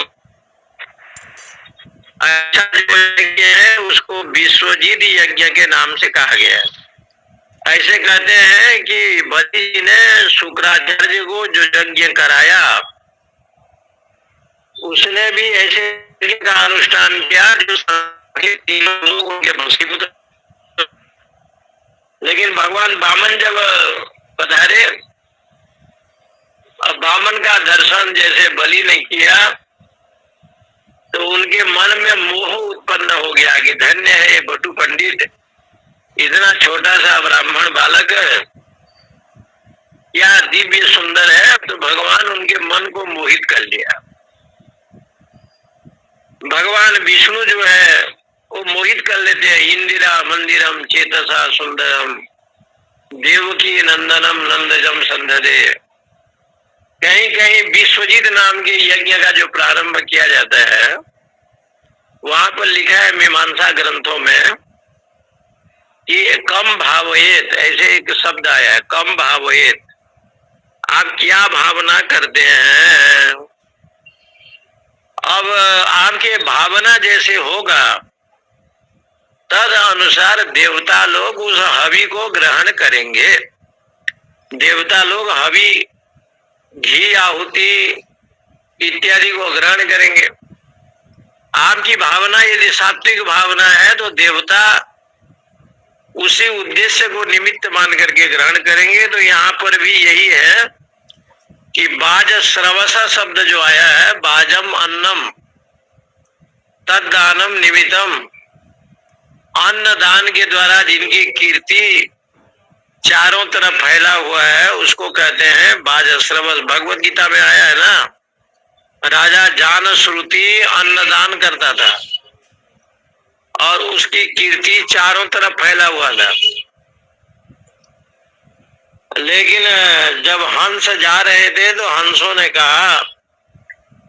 अच्छा जो यज्ञ है उसको विश्वजीत यज्ञ के नाम से कहा गया है। ऐसे कहते हैं कि बलि जी ने शुक्राचार्य को जो यज्ञ कराया उसने भी ऐसे का अनुष्ठान किया जो तीनों लोग उनके वशीभूत। लेकिन भगवान वामन जब पधारे, अब वामन का दर्शन जैसे बलि ने किया तो उनके मन में मोह उत्पन्न हो गया कि धन्य है ये बटु पंडित, इतना छोटा सा ब्राह्मण बालक क्या दिव्य सुंदर है। तो भगवान उनके मन को मोहित कर लिया। भगवान विष्णु जो है वो मोहित कर लेते हैं। इंदिरा मंदिरम चेतसा सुंदरम देवकी नंदनम नंदजम संधदे। कहीं कहीं विश्वजीत नाम के यज्ञ का जो प्रारंभ किया जाता है वहां पर लिखा है मीमांसा ग्रंथों में कि कम भावयेत, ऐसे एक शब्द आया है कम भावयेत। आप क्या भावना करते हैं? अब आपके भावना जैसे होगा तद अनुसार देवता लोग उस हवि को ग्रहण करेंगे। देवता लोग हवि, घी, आहुति इत्यादि को ग्रहण करेंगे। आपकी भावना यदि सात्विक भावना है तो देवता उसी उद्देश्य को निमित्त मान करके ग्रहण करेंगे। तो यहाँ पर भी यही है कि बाज श्रवसा शब्द जो आया है, बाजम अन्नम तद्दानम निमित्तम, अन्न दान के द्वारा जिनकी कीर्ति चारों तरफ फैला हुआ है उसको कहते हैं बाज श्रवस। भगवत गीता में आया है ना, राजा जान श्रुति अन्नदान करता था और उसकी कीर्ति चारों तरफ फैला हुआ था। लेकिन जब हंस जा रहे थे तो हंसों ने कहा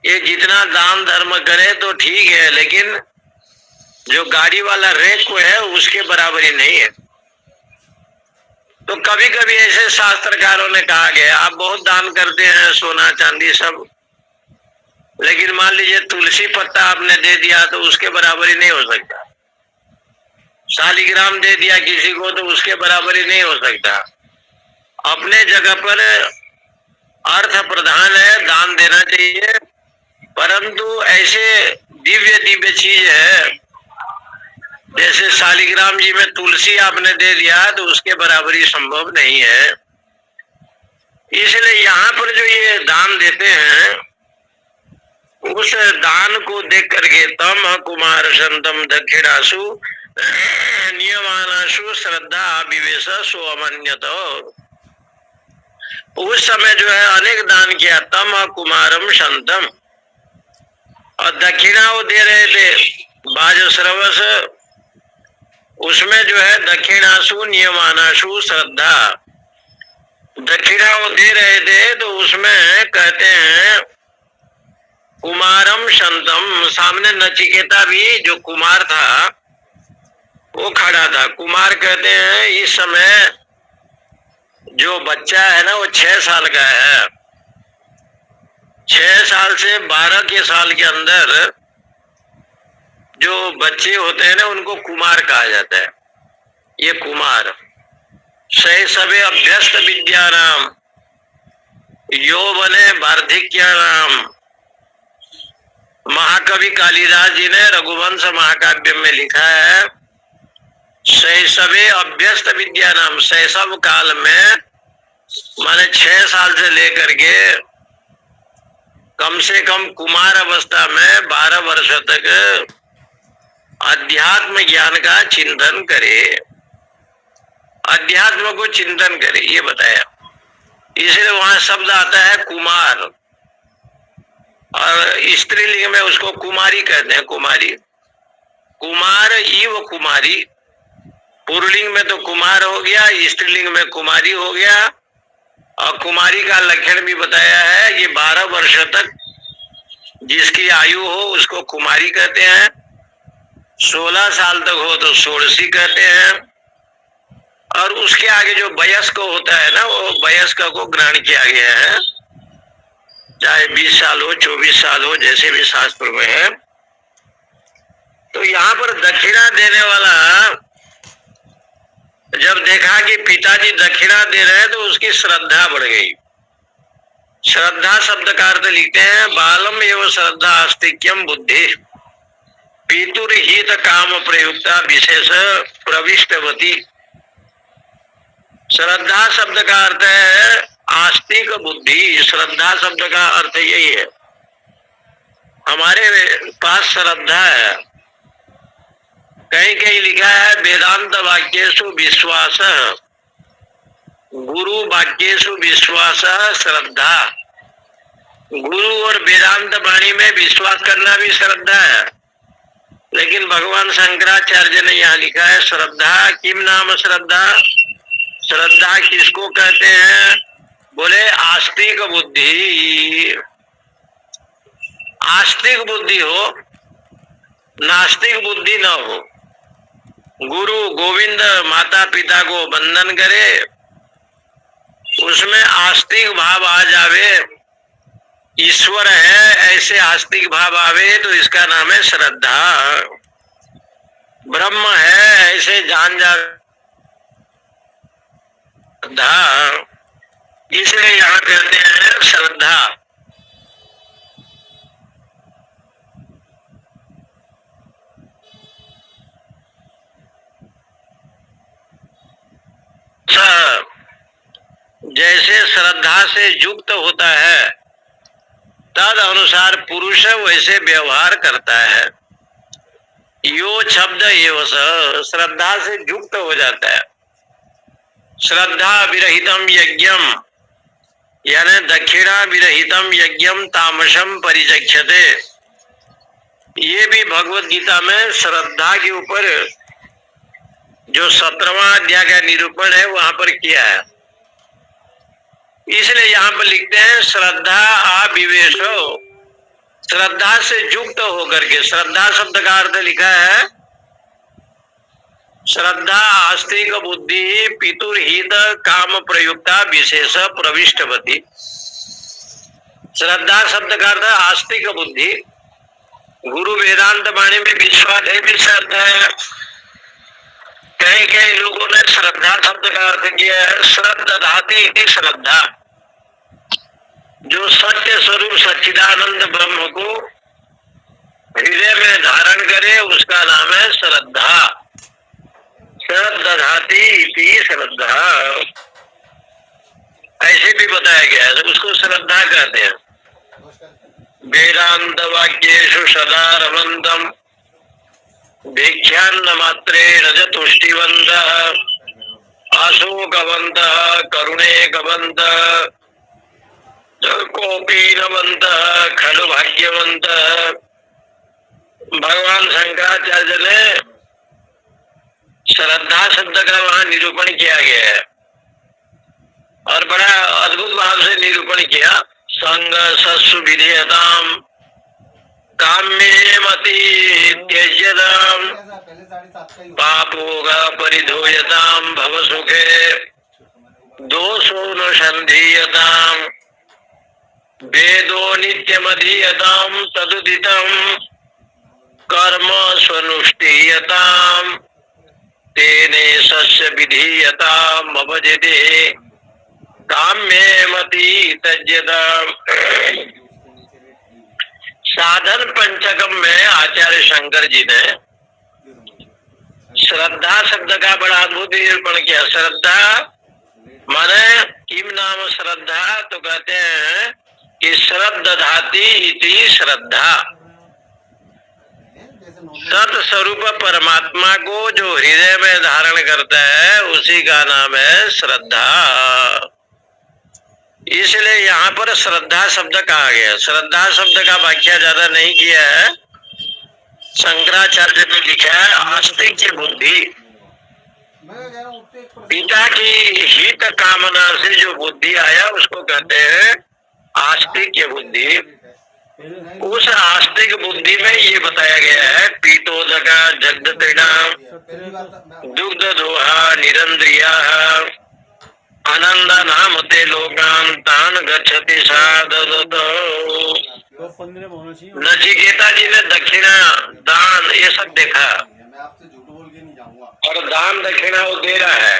ये जितना दान धर्म करे तो ठीक है, लेकिन जो गाड़ी वाला रेक को है उसके बराबरी नहीं है। तो कभी कभी ऐसे शास्त्रकारों ने कहा गया आप बहुत दान करते हैं सोना चांदी सब, लेकिन मान लीजिए तुलसी पत्ता आपने दे दिया तो उसके बराबरी नहीं हो सकता। शालिग्राम दे दिया किसी को तो उसके बराबरी नहीं हो सकता। अपने जगह पर अर्थ प्रधान है, दान देना चाहिए, परंतु ऐसे दिव्य दिव्य चीज है जैसे शालिग्राम जी में तुलसी आपने दे दिया तो उसके बराबरी संभव नहीं है। इसलिए यहाँ पर जो ये दान देते हैं, उस दान को देख करके तम कुमार संतम दक्षिणासु नियमानासु श्रद्धा विवेश सो अमन्यत। उस समय जो है अनेक दान किया, तम कुमारम संतम, और दक्षिणा वो दे रहे थे बाज श्रवस, उसमें जो है दक्षिणासु नियमानासु श्रद्धा, दक्षिणा वो दे रहे थे तो उसमें कहते हैं कुमारम संतम, सामने नचिकेता भी जो कुमार था वो खड़ा था। कुमार कहते हैं इस समय जो बच्चा है ना वो 6 साल का है, 6 साल से 12 के साल के अंदर जो बच्चे होते हैं ना उनको कुमार कहा जाता है। ये कुमार शैशवे अभ्यस्त विद्यानाम यौवने वार्धक्यानाम, महाकवि कालिदास जी ने रघुवंश महाकाव्य में लिखा है, शैशवे अभ्यस्त विद्यानाम, शैशव काल में माने 6 साल से लेकर के कम से कम कुमार अवस्था में 12 वर्ष तक अध्यात्म ज्ञान का चिंतन करे, अध्यात्म को चिंतन करे, ये बताया। इसलिए वहां शब्द आता है कुमार, और स्त्रीलिंग में उसको कुमारी कहते हैं, कुमारी, कुमार इव कुमारी, पुरुलिंग में तो कुमार हो गया, स्त्रीलिंग में कुमारी हो गया। और कुमारी का लक्षण भी बताया है, ये 12 वर्ष तक जिसकी आयु हो उसको कुमारी कहते हैं, 16 साल तक हो तो षोडशी कहते हैं, और उसके आगे जो वयस्क होता है ना वो वयस्क को ग्रहण किया गया है, चाहे 20 साल हो 24 साल हो, जैसे भी शास्त्र में है। तो यहाँ पर दक्षिणा देने वाला जब देखा कि पिताजी दक्षिणा दे रहे हैं तो उसकी श्रद्धा बढ़ गई। श्रद्धा शब्द का अर्थ लिखते हैं बालम एवं श्रद्धा आस्तिक्यम बुद्धि पितुर्हित काम प्रयुक्ता विशेष प्रविष्टवती। श्रद्धा शब्द का अर्थ है आस्तिक बुद्धि, श्रद्धा शब्द का अर्थ यही है। हमारे पास श्रद्धा है, कहीं कहीं लिखा है वेदांत वाक्येषु विश्वास, गुरु वाक्येषु विश्वास श्रद्धा। गुरु और वेदांत वाणी में विश्वास करना भी श्रद्धा है, लेकिन भगवान शंकराचार्य ने यहाँ लिखा है श्रद्धा किम नाम श्रद्धा, श्रद्धा किसको कहते हैं, बोले आस्तिक बुद्धि। आस्तिक बुद्धि हो, नास्तिक बुद्धि न हो। गुरु गोविंद माता पिता को वंदन करे, उसमें आस्तिक भाव आ जावे, ईश्वर है ऐसे आस्तिक भाव आवे तो इसका नाम है श्रद्धा। ब्रह्म है ऐसे जान जा श्रद्धा, इसलिए यहाँ कहते हैं श्रद्धा। जैसे श्रद्धा से युक्त होता है तद अनुसार पुरुष वैसे व्यवहार करता है। यो शब्द एवं श्रद्धा से युक्त हो जाता है। श्रद्धा विरहितम यज्ञम यानी दक्षिणा विरहितम यज्ञम तामसम परिचक्षते, ये भी भगवत गीता में श्रद्धा के ऊपर जो 17वां अध्याय का निरूपण है वहां पर किया है। इसलिए यहाँ पर लिखते हैं श्रद्धा अविवेशो, श्रद्धा से युक्त होकर के। श्रद्धा शब्द का अर्थ लिखा है श्रद्धा आस्तिक बुद्धि पितुर्हित काम प्रयुक्ता विशेष प्रविष्टवती। श्रद्धा शब्द का अर्थ आस्तिक बुद्धि, गुरु वेदांत वाणी में विश्वास है भी श्रद्धा है। कई कई लोगों ने श्रद्धा शब्द का अर्थ किया है श्रद्धाति श्रद्धा, जो सत्य स्वरूप सच्चिदानंद ब्रह्म को हृदय में धारण करे उसका नाम है श्रद्धा। श्रद्धाति श्रद्धा ऐसे भी बताया क्या कहते हैं? वेदांत वाक्येषु सदा रमन्तम् भिक्षान्न मात्रेण च तुष्टिवन्तः अशोकवन्तः करुणेकवन्तः कोपीनवन्तः खलु भाग्यवन्तः। भगवान शंकराचार्य ने श्रद्धा शब्द का वहां निरूपण किया गया है और बड़ा अद्भुत भाव से निरूपण किया। संग सस्सु विधेयताम काम्ये मति त्यज्यताम पापोग परिधूयताम भव सुखे दोषो न संधीयताम वेदो नित्यमधीयताम तदुदितम कर्म स्वनुष्ठीयताम तेने सस्य विधीयताम अवजते काम्ये मति त्यज्यताम। साधन पंचकम में आचार्य शंकर जी ने श्रद्धा शब्द का बड़ा अद्भुत निरूपण किया। श्रद्धा माने किम नाम श्रद्धा, तो कहते हैं कि श्रद्धाति इति श्रद्धा। सत स्वरूप परमात्मा को जो हृदय में धारण करता है उसी का नाम है श्रद्धा। इसलिए यहाँ पर श्रद्धा शब्द कहा गया। श्रद्धा शब्द का व्याख्या ज्यादा नहीं किया है। शंकराचार्य ने लिखा है आस्तिक बुद्धि, पिता की हित कामना से जो बुद्धि आया उसको कहते हैं आस्तिक बुद्धि। उस आस्तिक बुद्धि में ये बताया गया है पीतोदका जगदत्रिणा दुग्ध दोहा निरंद्रिया आनंद नाम ते लोकान तान गच्छति साधत। नचिकेता जी ने दक्षिणा दान ये सब देखा और दान दक्षिणा वो दे रहा है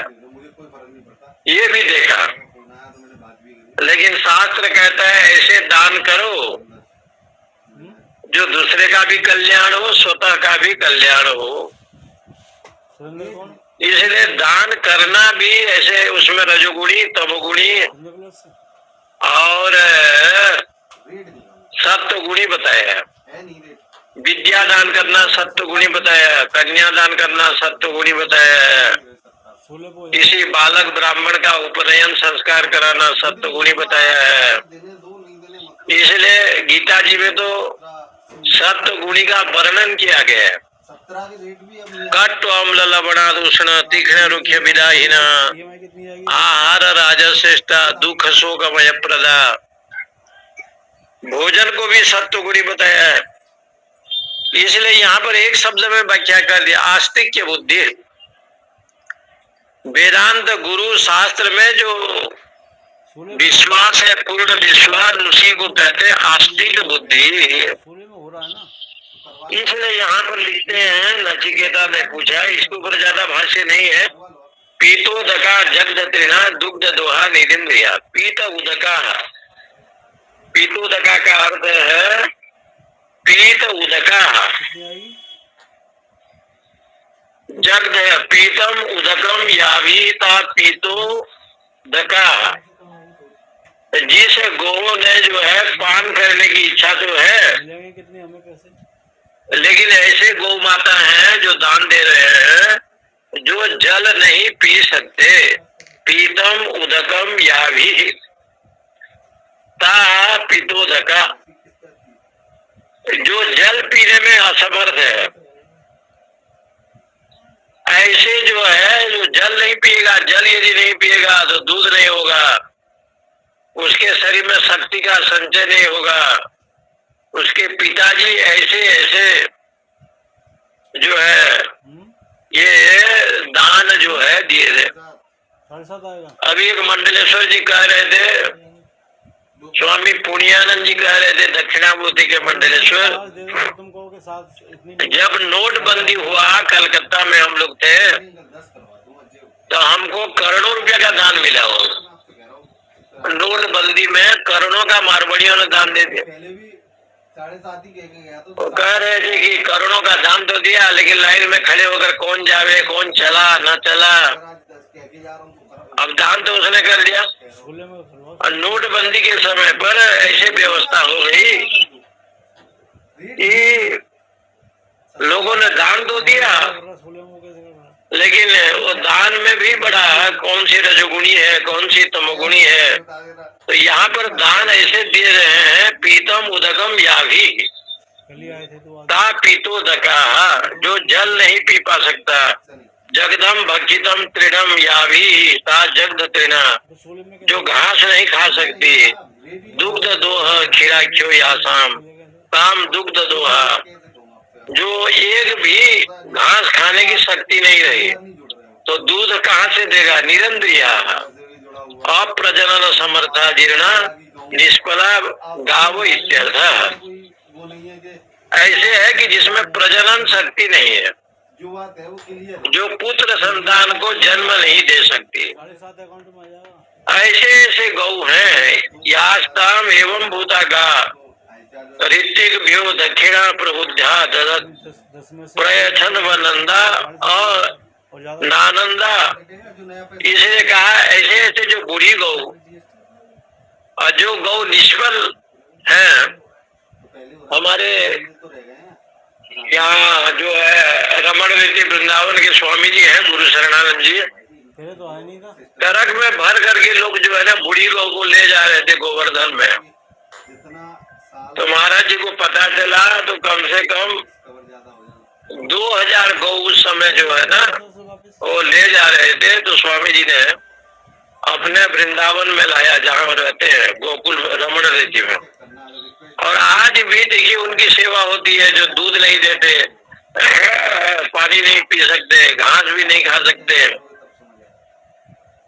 ये भी देखा, लेकिन शास्त्र कहता है ऐसे दान करो जो दूसरे का भी कल्याण हो स्वतः का भी कल्याण हो। इसलिए दान करना भी ऐसे उसमें रजोगुणी तमोगुणी और सत्वगुणी बताया है। विद्या दान करना सत्वगुणी बताया है, कन्या दान करना सत्वगुणी बताया है, किसी बालक ब्राह्मण का उपनयन संस्कार कराना सत्वगुणी बताया है। इसलिए गीता जी में तो सत्वगुणी का वर्णन किया गया है। कट्व अम्ल लवणा दूषण तीक्ष्ण रुख्य विदाहीना आहार राजश्रेष्ठा दुख शोकमय प्रदा। भोजन को भी सत्वगुणी बताया है। इसलिए यहाँ पर एक शब्द में व्याख्या कर दिया आस्तिक बुद्धि। वेदांत गुरु शास्त्र में जो विश्वास है पूर्ण विश्वास उसी को कहते हैं आस्तिक बुद्धि। इसलिए यहाँ पर लिखते हैं नचिकेता ने पूछा, इसके ऊपर ज्यादा भाष्य नहीं है। पीतोदका जगदत्रिणा दुग्ध दोहा निरिंद्रिया। पीत उदका, पीतोदका का अर्थ है पीत उदका। जगद पीतम उदकम यावीता पीतो दका। जिस गौ ने जो है पान करने की इच्छा तो है, लेकिन ऐसे गौ माता हैं जो दान दे रहे हैं जो जल नहीं पी सकते। पीतम उदकम यावी ता पीतोदका, जो जल पीने में असमर्थ है। ऐसे जो है जो जल नहीं पिएगा, जल यदि नहीं पिएगा तो दूध नहीं होगा, उसके शरीर में शक्ति का संचय नहीं होगा। उसके पिताजी ऐसे ऐसे जो है ये दान जो है दिए थे। अभी एक मंडलेश्वर जी कह रहे थे, स्वामी पुण्यानंद जी कह रहे थे दक्षिणामूर्ति के मंडलेश्वर, जब नोटबंदी हुआ कलकत्ता में हम लोग थे तो हमको करोड़ों रुपया का दान मिला हो। नोटबंदी में करोड़ों का मारवाड़ियों ने दान दे दिया। वो कह रहे थे कि करोड़ों का दान तो दिया, लेकिन लाइन में खड़े होकर कौन जावे कौन चला न चला अब दान तो उसने कर दिया, और नोटबंदी के समय पर ऐसे व्यवस्था हो गई कि लोगों ने दान तो दिया, लेकिन वो दान में भी बड़ा कौन सी रजोगुणी है, कौन सी तमोगुणी है। तो यहाँ पर दान ऐसे दे रहे हैं, पीतम उदकम याभी ता पीतो दका, जो जल नहीं पी पा सकता, जगदम भक्षितम तृणम याभी ता जगद तृणा, जो घास नहीं खा सकती, दुग्ध दोह खिराख्यो यासाम ताम दुग्ध दोहा, जो एक भी घास खाने की शक्ति नहीं रही तो दूध कहाँ से देगा, निरंद्रिया अप्रजनन समर्था जीर्णा निष्फला गाव इत्यर्थ। ऐसे है कि जिसमें प्रजनन शक्ति नहीं है, जो पुत्र संतान को जन्म नहीं दे सकती, ऐसे ऐसे गौ हैं। यास्ताम एवं भूता गा ऋतिक भ्यो दक्षिणा प्रबुद्धा ददत प्रयछन व नंदा और नानंदा। इसलिए कहा ऐसे ऐसे जो बूढ़ी गौ और जो गौ निष्फल है, हमारे यहाँ जो है रमण रीति वृंदावन के स्वामी जी हैं, गुरु शरणानंद जी, ट्रक में भर करके लोग जो है ना बूढ़ी गौ को ले जा रहे थे गोवर्धन में। तो महाराज जी को पता चला तो कम से कम 2000 गौ उस समय जो है ना वो ले जा रहे थे। तो स्वामी जी ने अपने वृंदावन में लाया, जहाँ रहते हैं गोकुल रमण रीति में। और आज भी देखिए उनकी सेवा होती है, जो दूध नहीं देते, पानी नहीं पी सकते, घास भी नहीं खा सकते।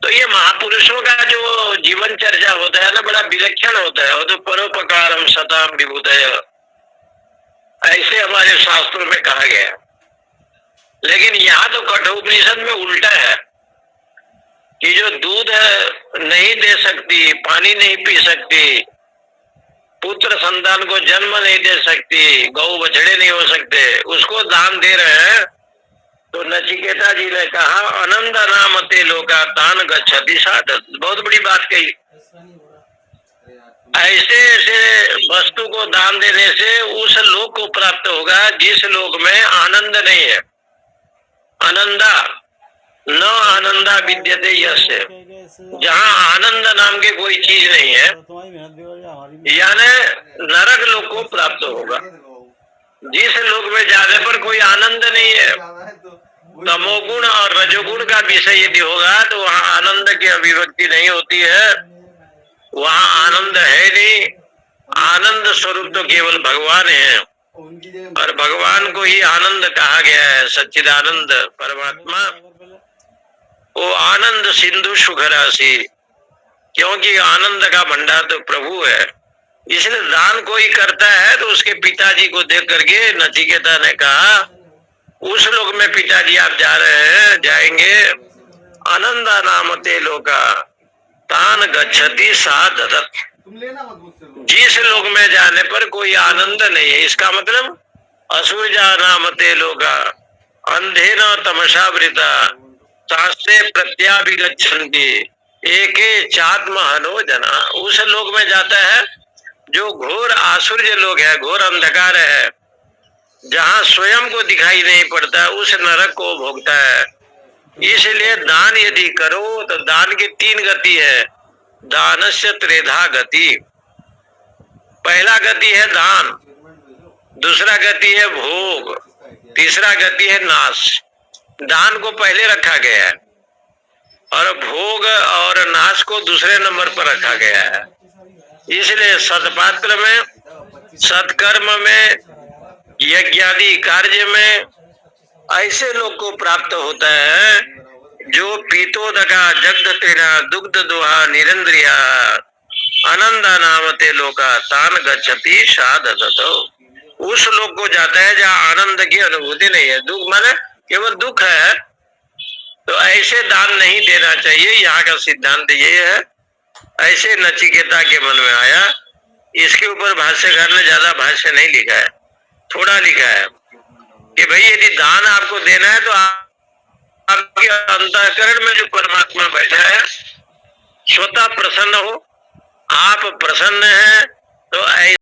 तो ये महापुरुषों का जो जीवन चर्चा होता है ना, बड़ा विलक्षण होता है। वो तो परोपकारम सताम विभूतय, ऐसे हमारे शास्त्रों में कहा गया। लेकिन यहाँ तो कठोपनिषद में उल्टा है कि जो दूध नहीं दे सकती, पानी नहीं पी सकती, पुत्र संतान को जन्म नहीं दे सकती, गौ बछड़े नहीं हो सकते, उसको दान दे रहे हैं। तो नचिकेता जी ने कहा आनंद नाम ते लोका तान गच्छति साधत। बहुत बड़ी बात कही। ऐसे ऐसे वस्तु को दान देने से उस लोक को प्राप्त होगा जिस लोक में आनंद नहीं है। आनंदा न आनंदा विद्यते यस्य, जहाँ आनंद नाम की कोई चीज नहीं है, यानी नरक लोक को प्राप्त होगा। जिस लोक में जाने पर कोई आनंद नहीं है, तमोगुण और रजोगुण का विषय यदि होगा तो वहाँ आनंद की अभिव्यक्ति नहीं होती है, वहाँ आनंद है नहीं। आनंद स्वरूप तो केवल भगवान है, और भगवान को ही आनंद कहा गया है। सच्चिदानंद परमात्मा वो आनंद सिंधु सुख राशि, क्योंकि आनंद का भंडार तो प्रभु है। इसलिए दान कोई करता है तो उसके पिताजी को देख करके नचिकेता ने कहा उस लोक में पिताजी आप जा रहे हैं, जाएंगे, आनंदा नाम ते लोका तान गच्छति सा ददत। जिस लोक में जाने पर कोई आनंद नहीं है, इसका मतलब असुरजा नाम ते लोका अंधेन तमसा वृता तास्ते प्रत्याभिगच्छन्ति एके चात्म हनो जना। उस लोक में जाता है जो घोर आसुर्य लोग है, घोर अंधकार है, जहाँ स्वयं को दिखाई नहीं पड़ता, उस नरक को भोगता है। इसलिए दान यदि करो तो दान की 3 गति है। दानस्य त्रेधा गति। पहला गति है दान, दूसरा गति है भोग, तीसरा गति है नाश। दान को पहले रखा गया है और भोग और नाश को दूसरे नंबर पर रखा गया है। इसलिए सत्पात्र में, सत्कर्म में, यज्ञादि कार्य में ऐसे लोग को प्राप्त होता है जो पीतोदका जगद तृणा दुग्ध दोहा निरंद्रिया आनंदा नाम ते लोका तान गच्छति साधत। उस लोग को जाता है जहाँ आनंद की अनुभूति नहीं है, दुख माने केवल दुख है। तो ऐसे दान नहीं देना चाहिए, यहाँ का सिद्धांत ये है। ऐसे नचिकेता के मन में आया। इसके ऊपर भाष्यकार ने ज्यादा भाष्य नहीं लिखा है, थोड़ा लिखा है कि भाई यदि दान आपको देना है तो आप आपके अंतःकरण में जो परमात्मा बैठा है स्वतः प्रसन्न हो, आप प्रसन्न हैं तो